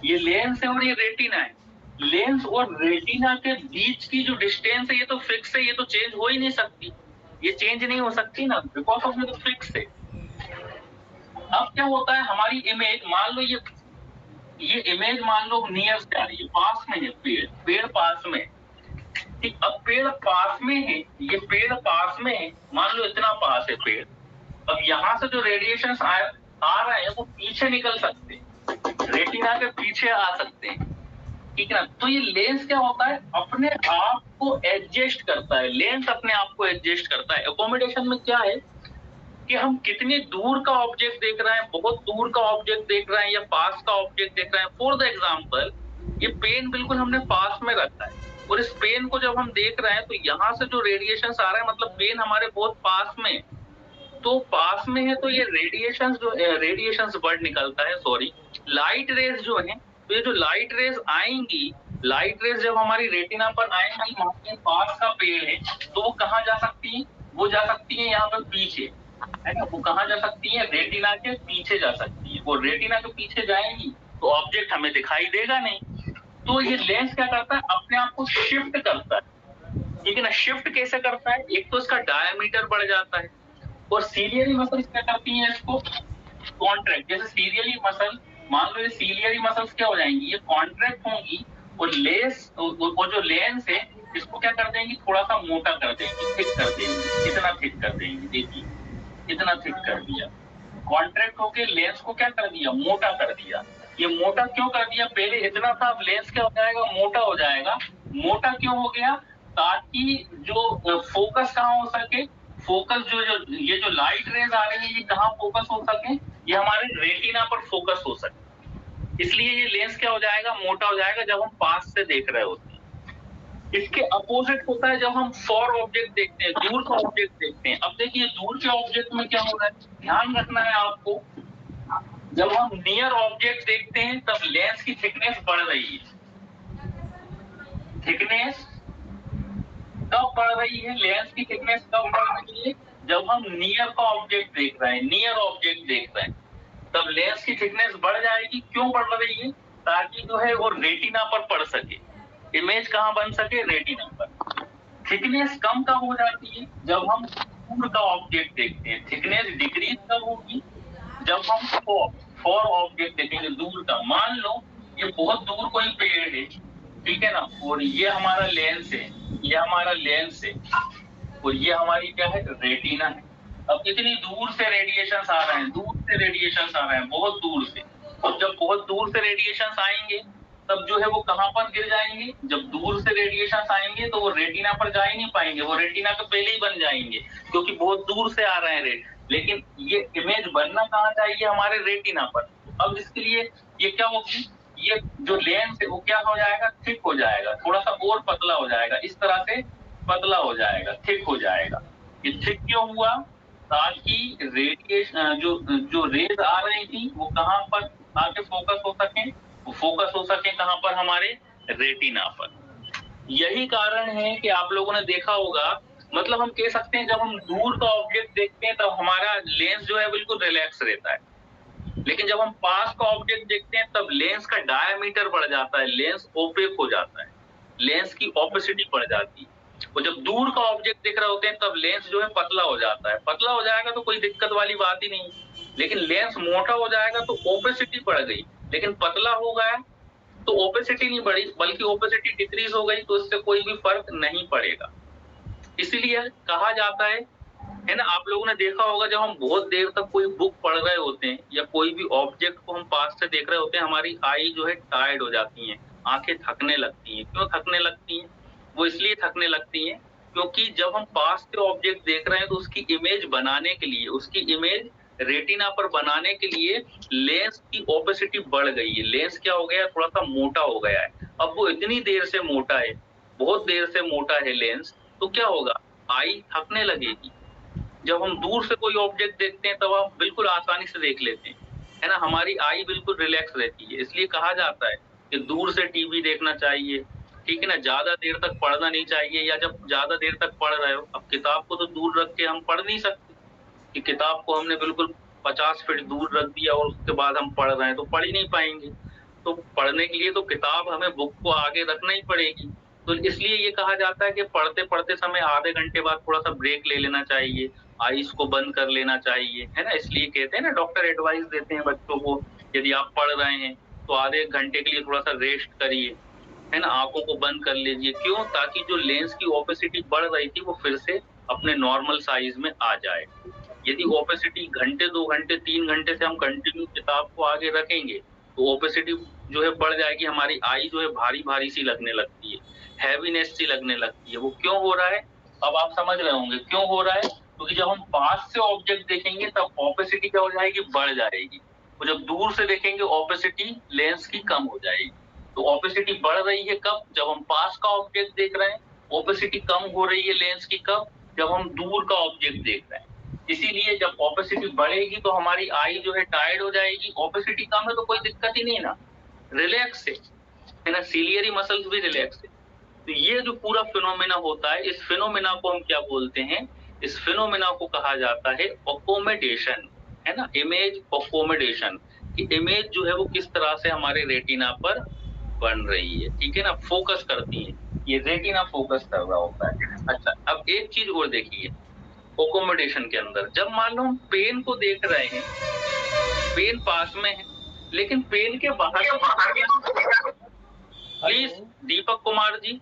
ये लेंस है और ये रेटिना है। लेंस और रेटिना के बीच की जो डिस्टेंस है ये तो फिक्स है, ये तो चेंज हो ही नहीं सकती, ये चेंज नहीं हो सकती ना, बिकॉज ऑफ ये तो फिक्स है। अब क्या होता है, हमारी इमेज मान लो ये इमेज मान लो नियर से आ रही है, पास में है पेड़ पास में, ठीक। अब पेड़ पास में है, ये पेड़ पास में है, मान लो इतना पास है पेड़। अब यहाँ से जो रेडिएशन आ रहे हैं वो पीछे निकल सकते हैं, रेटिना के पीछे आ सकते हैं, ठीक है ना। तो ये लेंस क्या होता है, अपने आप को एडजस्ट करता है, लेंस अपने आप को एडजस्ट करता है। अकोमोडेशन में क्या है कि हम कितनी दूर का ऑब्जेक्ट देख रहे हैं, बहुत दूर का ऑब्जेक्ट देख रहे हैं या पास का ऑब्जेक्ट देख रहे हैं। फॉर द एग्जांपल ये पेन बिल्कुल हमने पास में रखा है, और इस पेन को जब हम देख रहे हैं तो यहाँ से जो रेडिएशन आ रहा है, मतलब पेन हमारे बहुत पास में है, तो पास में है तो ये रेडिएशन वर्ड निकलता है, सॉरी, लाइट रेज जो है, तो ये जो लाइट रेज आएंगी, लाइट रेज जब हमारी रेटिना पर आएंगी, वहां के पास का पेड़ है तो वो कहाँ जा सकती है, वो जा सकती है यहाँ पर पीछे, है ना, वो कहाँ जा सकती है, रेटिना के पीछे जा सकती है। वो रेटिना के पीछे जाएंगी तो ऑब्जेक्ट हमें दिखाई देगा नहीं। तो ये लेंस क्या करता है, अपने आप को शिफ्ट करता है, ठीक है ना। शिफ्ट कैसे करता है, एक तो इसका डायमीटर बढ़ जाता है, और सीलियरी मसल्स क्या करती हैं, इसको कॉन्ट्रैक्ट। जैसे सीलियरी मसल, मान लो ये सीलियरी मसल्स क्या हो जाएंगी, ये कॉन्ट्रैक्ट होंगी, और लेंस, वो जो लेंस है इसको क्या कर देंगी, थोड़ा सा मोटा कर देंगी, थिक कर देंगी, इतना थिक कर देंगी। देखिए इतना थिक कर दिया, कॉन्ट्रैक्ट होके लेंस को क्या कर दिया, मोटा कर दिया। ये मोटा क्यों कर दिया, पहले इतना था, अब लेंस क्या हो जाएगा, मोटा हो जाएगा। मोटा क्यों हो गया, ताकि जो फोकस कहाँ हो सके, फोकस जो ये जो लाइट रेज आ रही है ये कहाँ फोकस हो सके, ये हमारे रेटिना पर फोकस हो सके। इसलिए ये लेंस क्या हो जाएगा, मोटा हो जाएगा जब हम पास से देख रहे होते हैं। इसके अपोजिट होता है जब हम फॉर ऑब्जेक्ट देखते हैं, दूर का ऑब्जेक्ट देखते हैं। अब देखिए दूर के ऑब्जेक्ट में क्या हो रहा है, ध्यान रखना है आपको। जब हम नियर ऑब्जेक्ट देखते हैं तब लेंस की थिकनेस बढ़ रही है। थिकनेस कब बढ़ रही है, लेंस की थिकनेस कब बढ़ रही है, जब हम नियर का ऑब्जेक्ट देख रहे हैं, नियर ऑब्जेक्ट देख रहे हैं, तब लेंस की थिकनेस बढ़ जाएगी। क्यों बढ़ रही है, ताकि जो है वो रेटिना पर पड़ सके, इमेज कहाँ बन सके, रेटिना पर। थिकनेस कम कब हो जाती है, जब हम दूर का ऑब्जेक्ट देखते हैं। थिकनेस डिक्रीज कब होगी, जब हम फॉर ऑब्जेक्ट देखेंगे, दूर का। मान लो ये बहुत दूर कोई पेड़ है, ठीक है ना, और ये हमारा लेंस है, ये हमारा लेंस है, और ये हमारी क्या है, रेटिना है। अब इतनी दूर से रेडिएशंस आ रहे हैं, दूर से रेडिएशंस आ रहे हैं, बहुत दूर से। और जब बहुत दूर से रेडिएशंस आएंगे तब जो है वो कहाँ पर गिर जाएंगे, जब दूर से रेडिएशंस आएंगे तो वो रेटिना पर जा ही नहीं पाएंगे, वो रेटिना के पहले ही बन जाएंगे, क्योंकि बहुत दूर से आ रहे हैं रेड। लेकिन ये इमेज बनना कहाँ चाहिए, हमारे रेटिना पर। अब इसके लिए ये क्या होगी, ये जो लेंस है वो क्या हो जाएगा, थिक हो जाएगा, थोड़ा सा और पतला हो जाएगा, इस तरह से पतला हो जाएगा, थिक हो जाएगा। ये थिक क्यों हुआ, ताकि रेडिएशन जो रेज आ रही थी वो कहाँ पर आके फोकस हो सके, फोकस हो सके कहाँ पर, हमारे रेटिना पर। यही कारण है कि आप लोगों ने देखा होगा, मतलब हम कह सकते हैं जब हम दूर का ऑब्जेक्ट देखते हैं तब हमारा लेंस जो है बिल्कुल रिलैक्स रहता है, लेकिन जब हम पास का ऑब्जेक्ट देखते हैं तब लेंस का डायमीटर बढ़ जाता है, लेंस ओपेक हो जाता है, लेंस की ओपेसिटी बढ़ जाती है। और जब दूर का ऑब्जेक्ट देख रहे होते हैं तब लेंस जो है पतला हो जाता है। पतला हो जाएगा तो कोई दिक्कत वाली बात ही नहीं, लेकिन लेंस मोटा हो जाएगा तो ओपेसिटी बढ़ गई, लेकिन पतला हो गया तो ओपेसिटी नहीं बढ़ी बल्कि ओपेसिटी डिक्रीज हो गई, तो इससे कोई भी फर्क नहीं पड़ेगा। इसीलिए कहा जाता है ना, आप लोगों ने देखा होगा जब हम बहुत देर तक कोई बुक पढ़ रहे होते हैं या कोई भी ऑब्जेक्ट को हम पास से देख रहे होते हैं, हमारी आई जो है टायर्ड हो जाती है, आंखें थकने लगती हैं। क्यों थकने लगती हैं, वो इसलिए थकने लगती हैं क्योंकि जब हम पास से ऑब्जेक्ट देख रहे हैं तो उसकी इमेज बनाने के लिए, उसकी इमेज रेटिना पर बनाने के लिए लेंस की ओपेसिटी बढ़ गई है। लेंस क्या हो गया, थोड़ा सा मोटा हो गया है। अब वो इतनी देर से मोटा है, बहुत देर से मोटा है लेंस, तो क्या होगा, आई थकने लगेगी। जब हम दूर से कोई ऑब्जेक्ट देखते हैं तब हम बिल्कुल आसानी से देख लेते हैं, है ना, हमारी आई बिल्कुल रिलैक्स रहती है। इसलिए कहा जाता है कि दूर से टीवी देखना चाहिए, ठीक है ना, ज्यादा देर तक पढ़ना नहीं चाहिए। या जब ज्यादा देर तक पढ़ रहे हो, अब किताब को तो दूर रख के हम पढ़ नहीं सकते कि किताब को हमने बिल्कुल 50 फीट दूर रख दिया और उसके बाद हम पढ़ रहे हैं तो पढ़ ही नहीं पाएंगे। तो पढ़ने के लिए तो किताब, हमें बुक को आगे रखना ही पड़ेगी। तो इसलिए ये कहा जाता है कि पढ़ते पढ़ते समय आधे घंटे बाद थोड़ा सा ब्रेक ले लेना चाहिए, आईज को बंद कर लेना चाहिए, है ना। इसलिए कहते हैं ना, डॉक्टर एडवाइस देते हैं बच्चों को, यदि आप पढ़ रहे हैं तो आधे घंटे के लिए थोड़ा सा रेस्ट करिए, है ना, आंखों को बंद कर लीजिए। क्यों, ताकि जो लेंस की ओपेसिटी बढ़ रही थी वो फिर से अपने नॉर्मल साइज में आ जाए। यदि ओपेसिटी घंटे, 2 घंटे, 3 घंटे से हम कंटिन्यू किताब को आगे रखेंगे तो ओपेसिटी जो है बढ़ जाएगी, हमारी आई जो है भारी भारी सी लगने लगती है, हैवीनेस सी लगने लगती है। वो क्यों हो रहा है, अब आप समझ रहे होंगे क्यों हो रहा है, क्योंकि जब हम पास से ऑब्जेक्ट देखेंगे तब ओपेसिटी क्या हो जाएगी, बढ़ जाएगी, और जब दूर से देखेंगे ओपेसिटी लेंस की कम हो जाएगी। तो ओपेसिटी बढ़ रही है कब, जब हम पास का ऑब्जेक्ट देख रहे हैं, ओपेसिटी कम हो रही है लेंस की कब, जब हम दूर का ऑब्जेक्ट देख रहे हैं। इसीलिए जब ओपेसिटी बढ़ेगी तो हमारी आई जो है टायर्ड हो जाएगी। ओपेसिटी कम है तो कोई दिक्कत ही नहीं ना, रिलैक्स है ना, सीलियरी मसल्स भी रिलैक्स है। तो ये जो पूरा फिनोमेना होता है, इस फिनोमेना को हम क्या बोलते हैं, इस फिनोमेना को कहा जाता है अकोमोडेशन, है ना, इमेज अकोमोडेशन, कि इमेज जो है वो किस तरह से हमारे रेटिना पर बन रही है, ठीक है ना, फोकस करती है, ये रेटिना फोकस कर रहा होता है। अच्छा, अब एक चीज और देखिए अकोमोडेशन के अंदर, जब मान लो हम पेन को देख रहे हैं, पेन पास में है, लेकिन पेन के बाहर, प्लीज दीपक कुमार जी,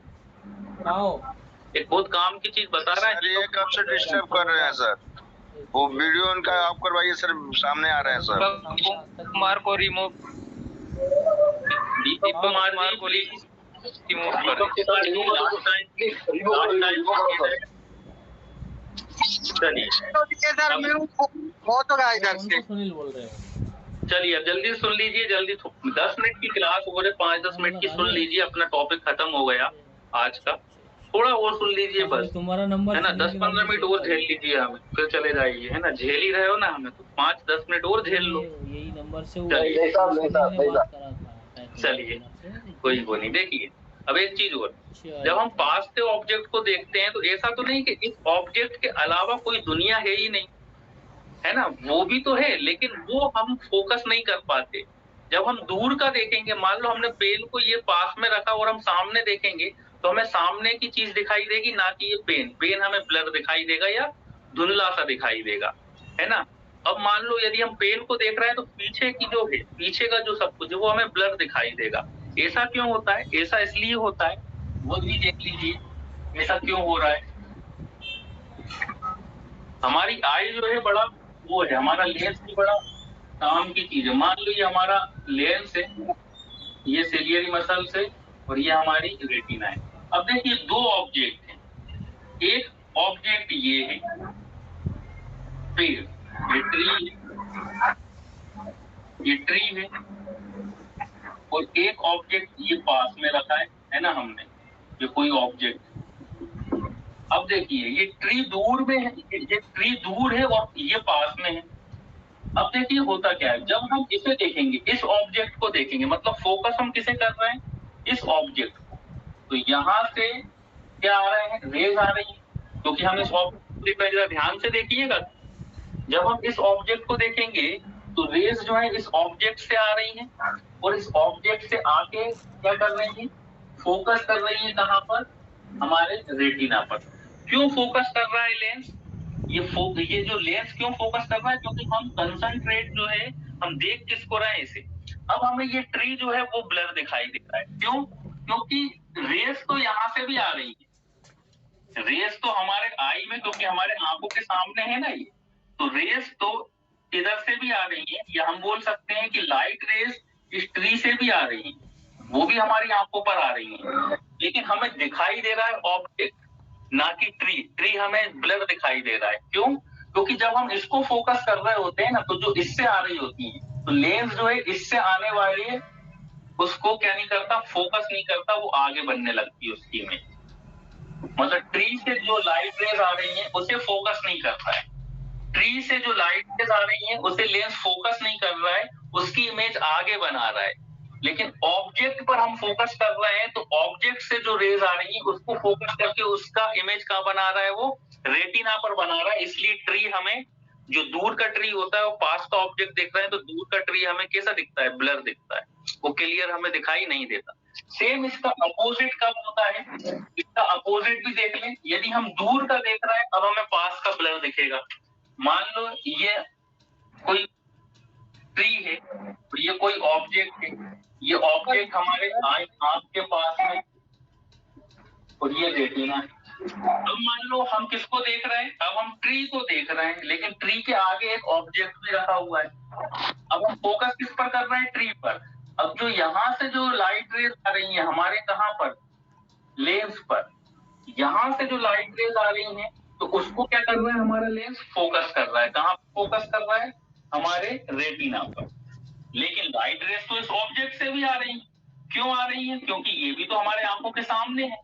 एक बहुत काम की चीज बता रहा है, ये कब से डिस्टर्ब कर रहे हैं सर, वो वीडियो उनका आप करवाइए सर, सामने आ रहे हैं सर। कुमार को रिमूव, दीपक कुमार को रिमूव सुनील बोल रहे हैं। चलिए अब जल्दी सुन लीजिए, जल्दी 10 मिनट की क्लास हो रही, 5-10 मिनट की सुन लीजिए, अपना टॉपिक खत्म हो गया आज का, थोड़ा और सुन लीजिए बस, तुम्हारा नंबर है ना, 10-15 मिनट और झेल लीजिए, हमें फिर चले जाइए, है ना, झेल ही रहे हो ना हमें, तो 5-10 मिनट और झेल लो। यही नंबर से चलिए कोई वो नहीं। देखिए अब एक चीज और, जब हम पास से ऑब्जेक्ट को देखते हैं तो ऐसा तो नहीं कि इस ऑब्जेक्ट के अलावा कोई दुनिया है ही नहीं, है ना, वो भी तो है, लेकिन वो हम फोकस नहीं कर पाते। जब हम दूर का देखेंगे, मान लो हमने पेन को ये पास में रखा और हम सामने देखेंगे तो हमें सामने की चीज दिखाई देगी, ना कि ये पेन हमें ब्लर दिखाई देगा या धुंधला सा दिखाई देगा, है ना। अब मान लो यदि हम पेन को देख रहे हैं तो पीछे की जो है, पीछे का जो सब कुछ है वो हमें ब्लर दिखाई देगा। ऐसा क्यों होता है? ऐसा इसलिए होता है, वो भी देख लीजिए ऐसा क्यों हो रहा है। हमारी आई जो है बड़ा वो है, हमारा लेंस भी बड़ा काम की चीज है। मान लो ये हमारा लेंस है, ये सिलियरी मसल्स है और ये हमारी रेटिना है। अब देखिए दो ऑब्जेक्ट हैं, एक ऑब्जेक्ट ये है पेड़, ये ट्री है, और एक ऑब्जेक्ट ये पास में रखा है ना हमने, ये कोई ऑब्जेक्ट। अब देखिए ये ट्री दूर में है, ये ट्री दूर है और ये पास में है। अब देखिए होता क्या है, जब हम इसे देखेंगे, इस ऑब्जेक्ट को देखेंगे, मतलब फोकस हम किसे कर रहे हैं, इस ऑब्जेक्ट को, तो यहाँ से क्या आ रहे हैं, रेज आ रही है, क्योंकि हम इस ऑब्जेक्ट को जरा ध्यान से देखिएगा, जब हम इस ऑब्जेक्ट को देखेंगे तो रेज जो है इस ऑब्जेक्ट से आ रही है और इस ऑब्जेक्ट से आके क्या कर रही है, फोकस कर रही है कहाँ पर, हमारे रेटिना पर। क्यों फोकस कर रहा है लेंस, ये जो लेंस क्यों फोकस कर रहा है, क्योंकि हम कंसंट्रेट जो है हम देख किसको रहे हैं, इसे। अब हमें ये ट्री जो है वो ब्लर दिखाई दे रहा है, क्यों, क्योंकि रेस तो यहाँ से भी आ रही है, रेस तो हमारे आई में, क्योंकि हमारे आंखों के सामने है ना ये, तो रेस तो इधर से भी आ रही है, या हम बोल सकते हैं कि लाइट रेस इस ट्री से भी आ रही है, वो भी हमारी आंखों पर आ रही है, लेकिन हमें दिखाई दे रहा है ऑब्जेक्ट, ना कि ट्री हमें ब्लर दिखाई दे रहा है। क्यों, क्योंकि जब हम इसको फोकस कर रहे होते हैं ना, तो जो इससे आ रही होती है, तो लेंस जो है इससे आने वाली उसको क्या नहीं करता, फोकस नहीं करता, वो आगे बढ़ने लगती है उसकी इमेज। मतलब ट्री से जो लाइट रेज आ रही है उसे फोकस नहीं करता है, ट्री से जो लाइट रेज आ रही है उसे लेंस फोकस नहीं कर रहा है, उसकी इमेज आगे बना रहा है। लेकिन ऑब्जेक्ट पर हम फोकस कर रहे हैं, तो ऑब्जेक्ट से जो रेज आ रही है उसको फोकस करके उसका इमेज कहाँ बना रहा है, वो रेटिना पर बना रहा है। इसलिए ट्री हमें, जो दूर का ट्री होता है वो पास का ऑब्जेक्ट देख रहे हैं, तो दूर का ट्री हमें कैसा दिखता है, ब्लर दिखता है, वो क्लियर हमें दिखाई नहीं देता। सेम इसका अपोजिट कब होता है, इसका अपोजिट भी देख लें। यदि हम दूर का देख रहे हैं, अब हमें पास का ब्लर दिखेगा। मान लो ये कोई ट्री है, तो ये कोई ऑब्जेक्ट है, ये ऑब्जेक्ट हमारे आंख के पास है और ये रेटिना है। अब मान लो हम किसको देख रहे हैं, अब हम ट्री को देख रहे हैं, लेकिन ट्री के आगे एक ऑब्जेक्ट भी रखा हुआ है। अब हम फोकस किस पर कर रहे हैं, ट्री पर। अब जो यहाँ से जो लाइट रेज आ रही है हमारे कहाँ पर, लेंस पर, यहाँ से जो लाइट रेज आ रही है, तो उसको क्या कर रहा है हमारा लेंस, फोकस कर रहा है। कहाँ फोकस कर रहा है, हमारे रेटिना पर। लेकिन लाइट रेज तो इस ऑब्जेक्ट से भी आ रही है। क्यों आ रही है, क्योंकि ये भी तो हमारे आंखों के सामने है,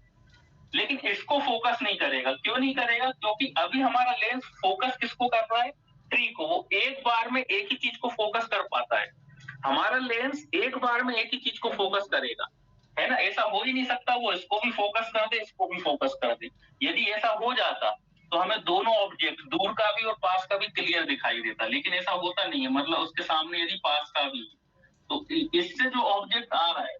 लेकिन इसको फोकस नहीं करेगा। क्यों नहीं करेगा, क्योंकि अभी हमारा लेंस फोकस किसको कर रहा है, ट्री को। वो एक बार में एक ही चीज को फोकस कर पाता है, हमारा लेंस एक बार में एक ही चीज को फोकस करेगा, है ना। ऐसा हो ही नहीं सकता वो इसको भी फोकस कर दे, इसको भी फोकस कर दे। यदि ऐसा हो जाता तो हमें दोनों ऑब्जेक्ट, दूर का भी और पास का भी क्लियर दिखाई देता, लेकिन ऐसा होता नहीं है। मतलब उसके सामने यदि पास का भी, तो इससे जो ऑब्जेक्ट आ रहा है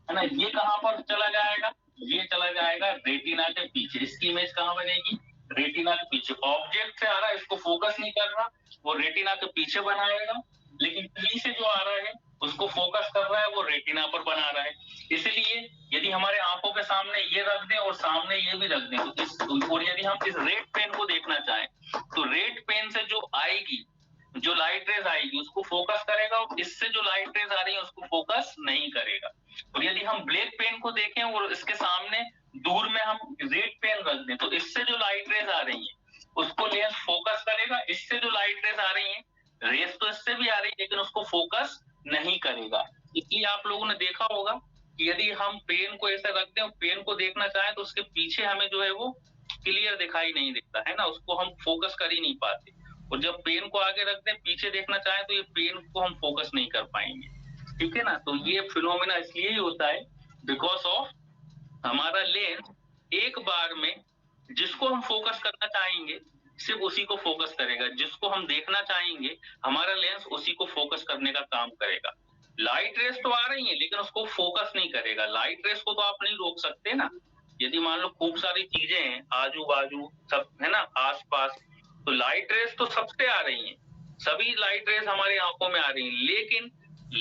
ना, ये कहाँ पर चला जाएगा, ये चला जाएगा रेटिना के पीछे। इसकी इमेज कहाँ बनेगी, रेटिना के पीछे। ऑब्जेक्ट से आ रहा है, इसको फोकस नहीं कर रहा, वो रेटिना के पीछे बनाएगा, लेकिन ट्री से जो आ रहा है उसको फोकस कर रहा है, वो रेटिना पर बना रहा है। इसलिए यदि हमारे आंखों के सामने ये रख दें और सामने ये भी रख दें, तो और यदि हम इस रेड पेन को देखना चाहें, तो रेड पेन से जो आएगी, जो लाइट रेज आएगी उसको फोकस करेगा, और इससे जो लाइट रेज आ रही है उसको फोकस नहीं करेगा। और यदि हम ब्लैक पेन को देखें और इसके सामने दूर में हम रेड पेन रख दें, तो इससे जो लाइट रेज आ रही है उसको लेंस फोकस करेगा, इससे जो लाइट रेज आ रही है, रेज तो इससे भी आ रही है लेकिन उसको फोकस नहीं करेगा। इसलिए आप लोगों ने देखा होगा कि यदि हम पेन को ऐसा रखते हैं और पेन को देखना चाहें तो उसके पीछे हमें जो है वो क्लियर दिखाई नहीं देता है ना, उसको हम फोकस कर ही नहीं पाते। और जब पेन को आगे रख दें, पीछे देखना चाहें, तो ये पेन को हम फोकस नहीं कर पाएंगे, ठीक है ना। तो ये फिनोमेना इसलिए ही होता है बिकॉज ऑफ हमारा लेंस एक बार में जिसको हम फोकस करना चाहेंगे सिर्फ उसी को फोकस करेगा, जिसको हम देखना चाहेंगे हमारा लेंस उसी को फोकस करने का काम करेगा। लाइट रेस तो आ रही है लेकिन उसको फोकस नहीं करेगा। लाइट रेस को तो आप नहीं रोक सकते ना। यदि मान लो खूब सारी चीजें हैं आजू बाजू सब है ना, आसपास, तो लाइट रेस तो सबसे आ रही हैं, सभी लाइट रेस हमारी आंखों में आ रही हैं, लेकिन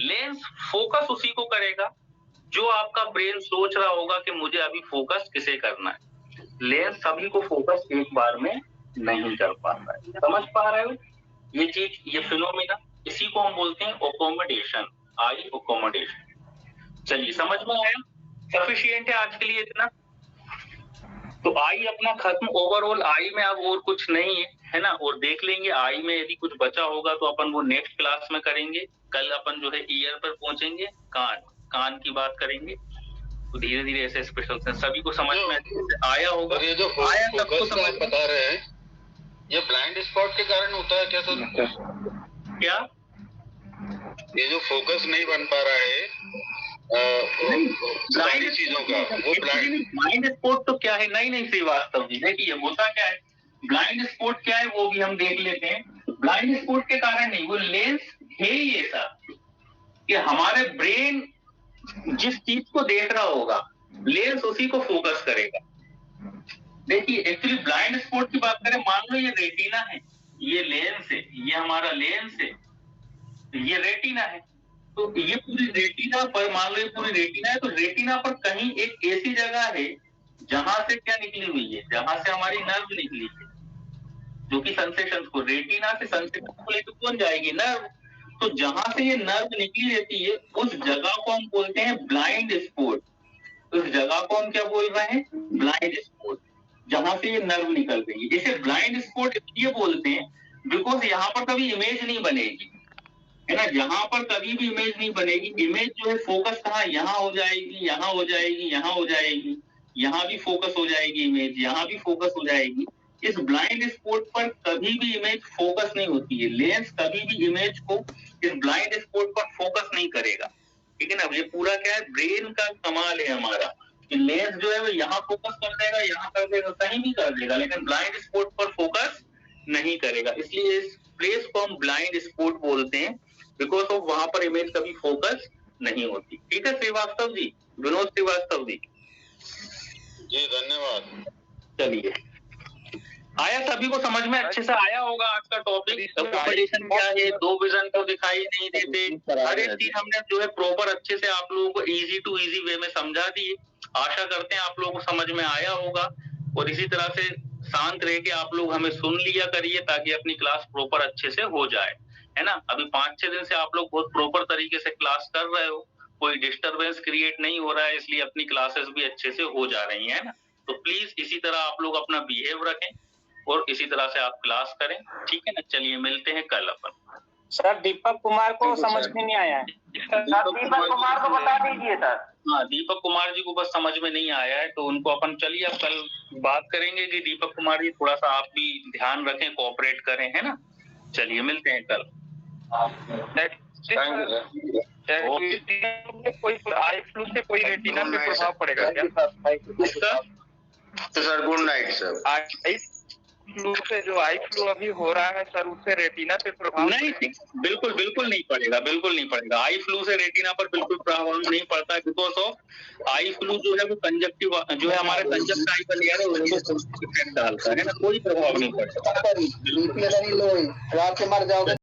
लेंस फोकस उसी को करेगा जो आपका ब्रेन सोच रहा होगा कि मुझे अभी फोकस किसे करना है। लेंस सभी को फोकस एक बार में नहीं कर पाता है। समझ पा रहे हो ये चीज, ये फिनोमेना, इसी को हम बोलते हैं अकोमोडेशन, आई अकोमोडेशन। चलिए समझ में आया, सफिशिएंट है आज के लिए इतना। तो आई अपना खत्म, ओवरऑल आई में अब और कुछ नहीं है ना। और देख लेंगे आई में यदि कुछ बचा होगा तो अपन वो नेक्स्ट क्लास में करेंगे। कल अपन जो है ईयर पर पहुंचेंगे, कान की बात करेंगे। तो धीरे धीरे ऐसे स्पेशल से सभी को समझ में आया होगा। ये जो फोकस का आप बता रहे हैं, ये ब्लाइंड स्पॉट के कारण होता है क्या सर? क्या ये जो फोकस नहीं बन पा रहा है सारी चीजों का, वो ब्लाइंड स्पॉट तो क्या है? नहीं श्रीवास्तव जी, देखिए होता क्या है, ब्लाइंड स्पॉट क्या है वो भी हम देख लेते हैं। ब्लाइंड स्पॉट के कारण नहीं, वो लेंस है ही ऐसा कि हमारे ब्रेन जिस चीज को देख रहा होगा लेंस उसी को फोकस करेगा। देखिए एक्चुअली ब्लाइंड स्पॉट की बात करें, मान लो ये रेटिना है, ये लेंस है, ये हमारा लेंस है, ये रेटिना है, तो ये पूरी रेटिना पर, मान लो ये पूरी रेटिना है, तो रेटिना पर कहीं एक ऐसी जगह है जहां से क्या निकली हुई है, जहां से हमारी नर्व निकली है, जो कि सेंसेशन को, रेटिना से सेंसेशन को लेकर कौन जाएगी, नर्व। तो जहां से ये नर्व निकली रहती है उस जगह को हम बोलते हैं ब्लाइंड स्पॉट। उस जगह को हम क्या बोल रहे हैं, ब्लाइंड स्पॉट, जहां से ये नर्व निकल गई है। इसे ब्लाइंड स्पॉट इसलिए बोलते हैं बिकॉज यहाँ पर कभी इमेज नहीं बनेगी, है ना, जहां पर कभी भी इमेज नहीं बनेगी। इमेज जो है फोकस कहाँ, यहाँ हो जाएगी, यहाँ हो जाएगी, यहाँ हो जाएगी, यहाँ भी फोकस हो जाएगी इमेज, यहाँ भी फोकस हो जाएगी। इस ब्लाइंड स्पॉट पर कभी भी इमेज फोकस नहीं होती है। लेंस कभी भी इमेज को इस ब्लाइंड स्पॉट पर फोकस नहीं करेगा, ठीक है ना। ये पूरा क्या है, ब्रेन का कमाल है हमारा कि लेंस जो है वो यहाँ फोकस कर देगा, यहाँ कर देगा, कहीं भी कर देगा, लेकिन ब्लाइंड स्पॉट पर फोकस नहीं करेगा। इसलिए इस प्लेस को हम ब्लाइंड स्पॉट बोलते हैं बिकॉज ऑफ वहां पर इमेज कभी फोकस नहीं होती। ठीक है श्रीवास्तव जी, विनोद श्रीवास्तव जी। जी धन्यवाद। चलिए, आया सभी को समझ में अच्छे से आया होगा आज का टॉपिक, अकोमोडेशन क्या है, दो विजन को दिखाई नहीं देते, हर एक चीज हमने जो है प्रॉपर अच्छे से आप लोगों को इजी टू इजी वे में समझा दी। आशा करते हैं आप लोगों को समझ में आया होगा और इसी तरह से शांत रह के आप लोग हमें सुन लिया करिए ताकि अपनी क्लास प्रॉपर अच्छे से हो जाए, है ना। अभी 5-6 दिन से आप लोग बहुत प्रॉपर तरीके से क्लास कर रहे हो, कोई डिस्टरबेंस क्रिएट नहीं हो रहा है, इसलिए अपनी क्लासेस भी अच्छे से हो जा रही है ना। तो प्लीज इसी तरह आप लोग अपना बिहेव रखें और इसी तरह से आप क्लास करें, ठीक है ना। चलिए मिलते हैं कल अपन। सर दीपक कुमार को समझ में नहीं आया है, दीपक कुमार को बता दीजिए सर। हाँ, दीपक कुमार जी को बस समझ में नहीं आया है तो उनको अपन चलिए अब कल बात करेंगे कि दीपक कुमार जी थोड़ा सा आप भी ध्यान रखें, कोऑपरेट करें, है ना। चलिए मिलते हैं कल। कोई आई फ्लू से कोई रेटिना पे प्रभाव पड़ेगा क्या? तो sir good night sir. Flu से जो आई फ्लू अभी हो रहा है सर, उससे रेटिना पे प्रभाव नहीं, बिल्कुल बिल्कुल नहीं पड़ेगा, बिल्कुल नहीं पड़ेगा। आई फ्लू से रेटिना पर बिल्कुल प्रभाव नहीं पड़ता है, बिकॉज ऑफ आई फ्लू जो है वो कंजक्टिव जो है हमारे कंजक्टाइव का लेयर है उसको इफेक्ट डालता है ना, कोई प्रभाव नहीं पड़ता। रात के मर जाओगे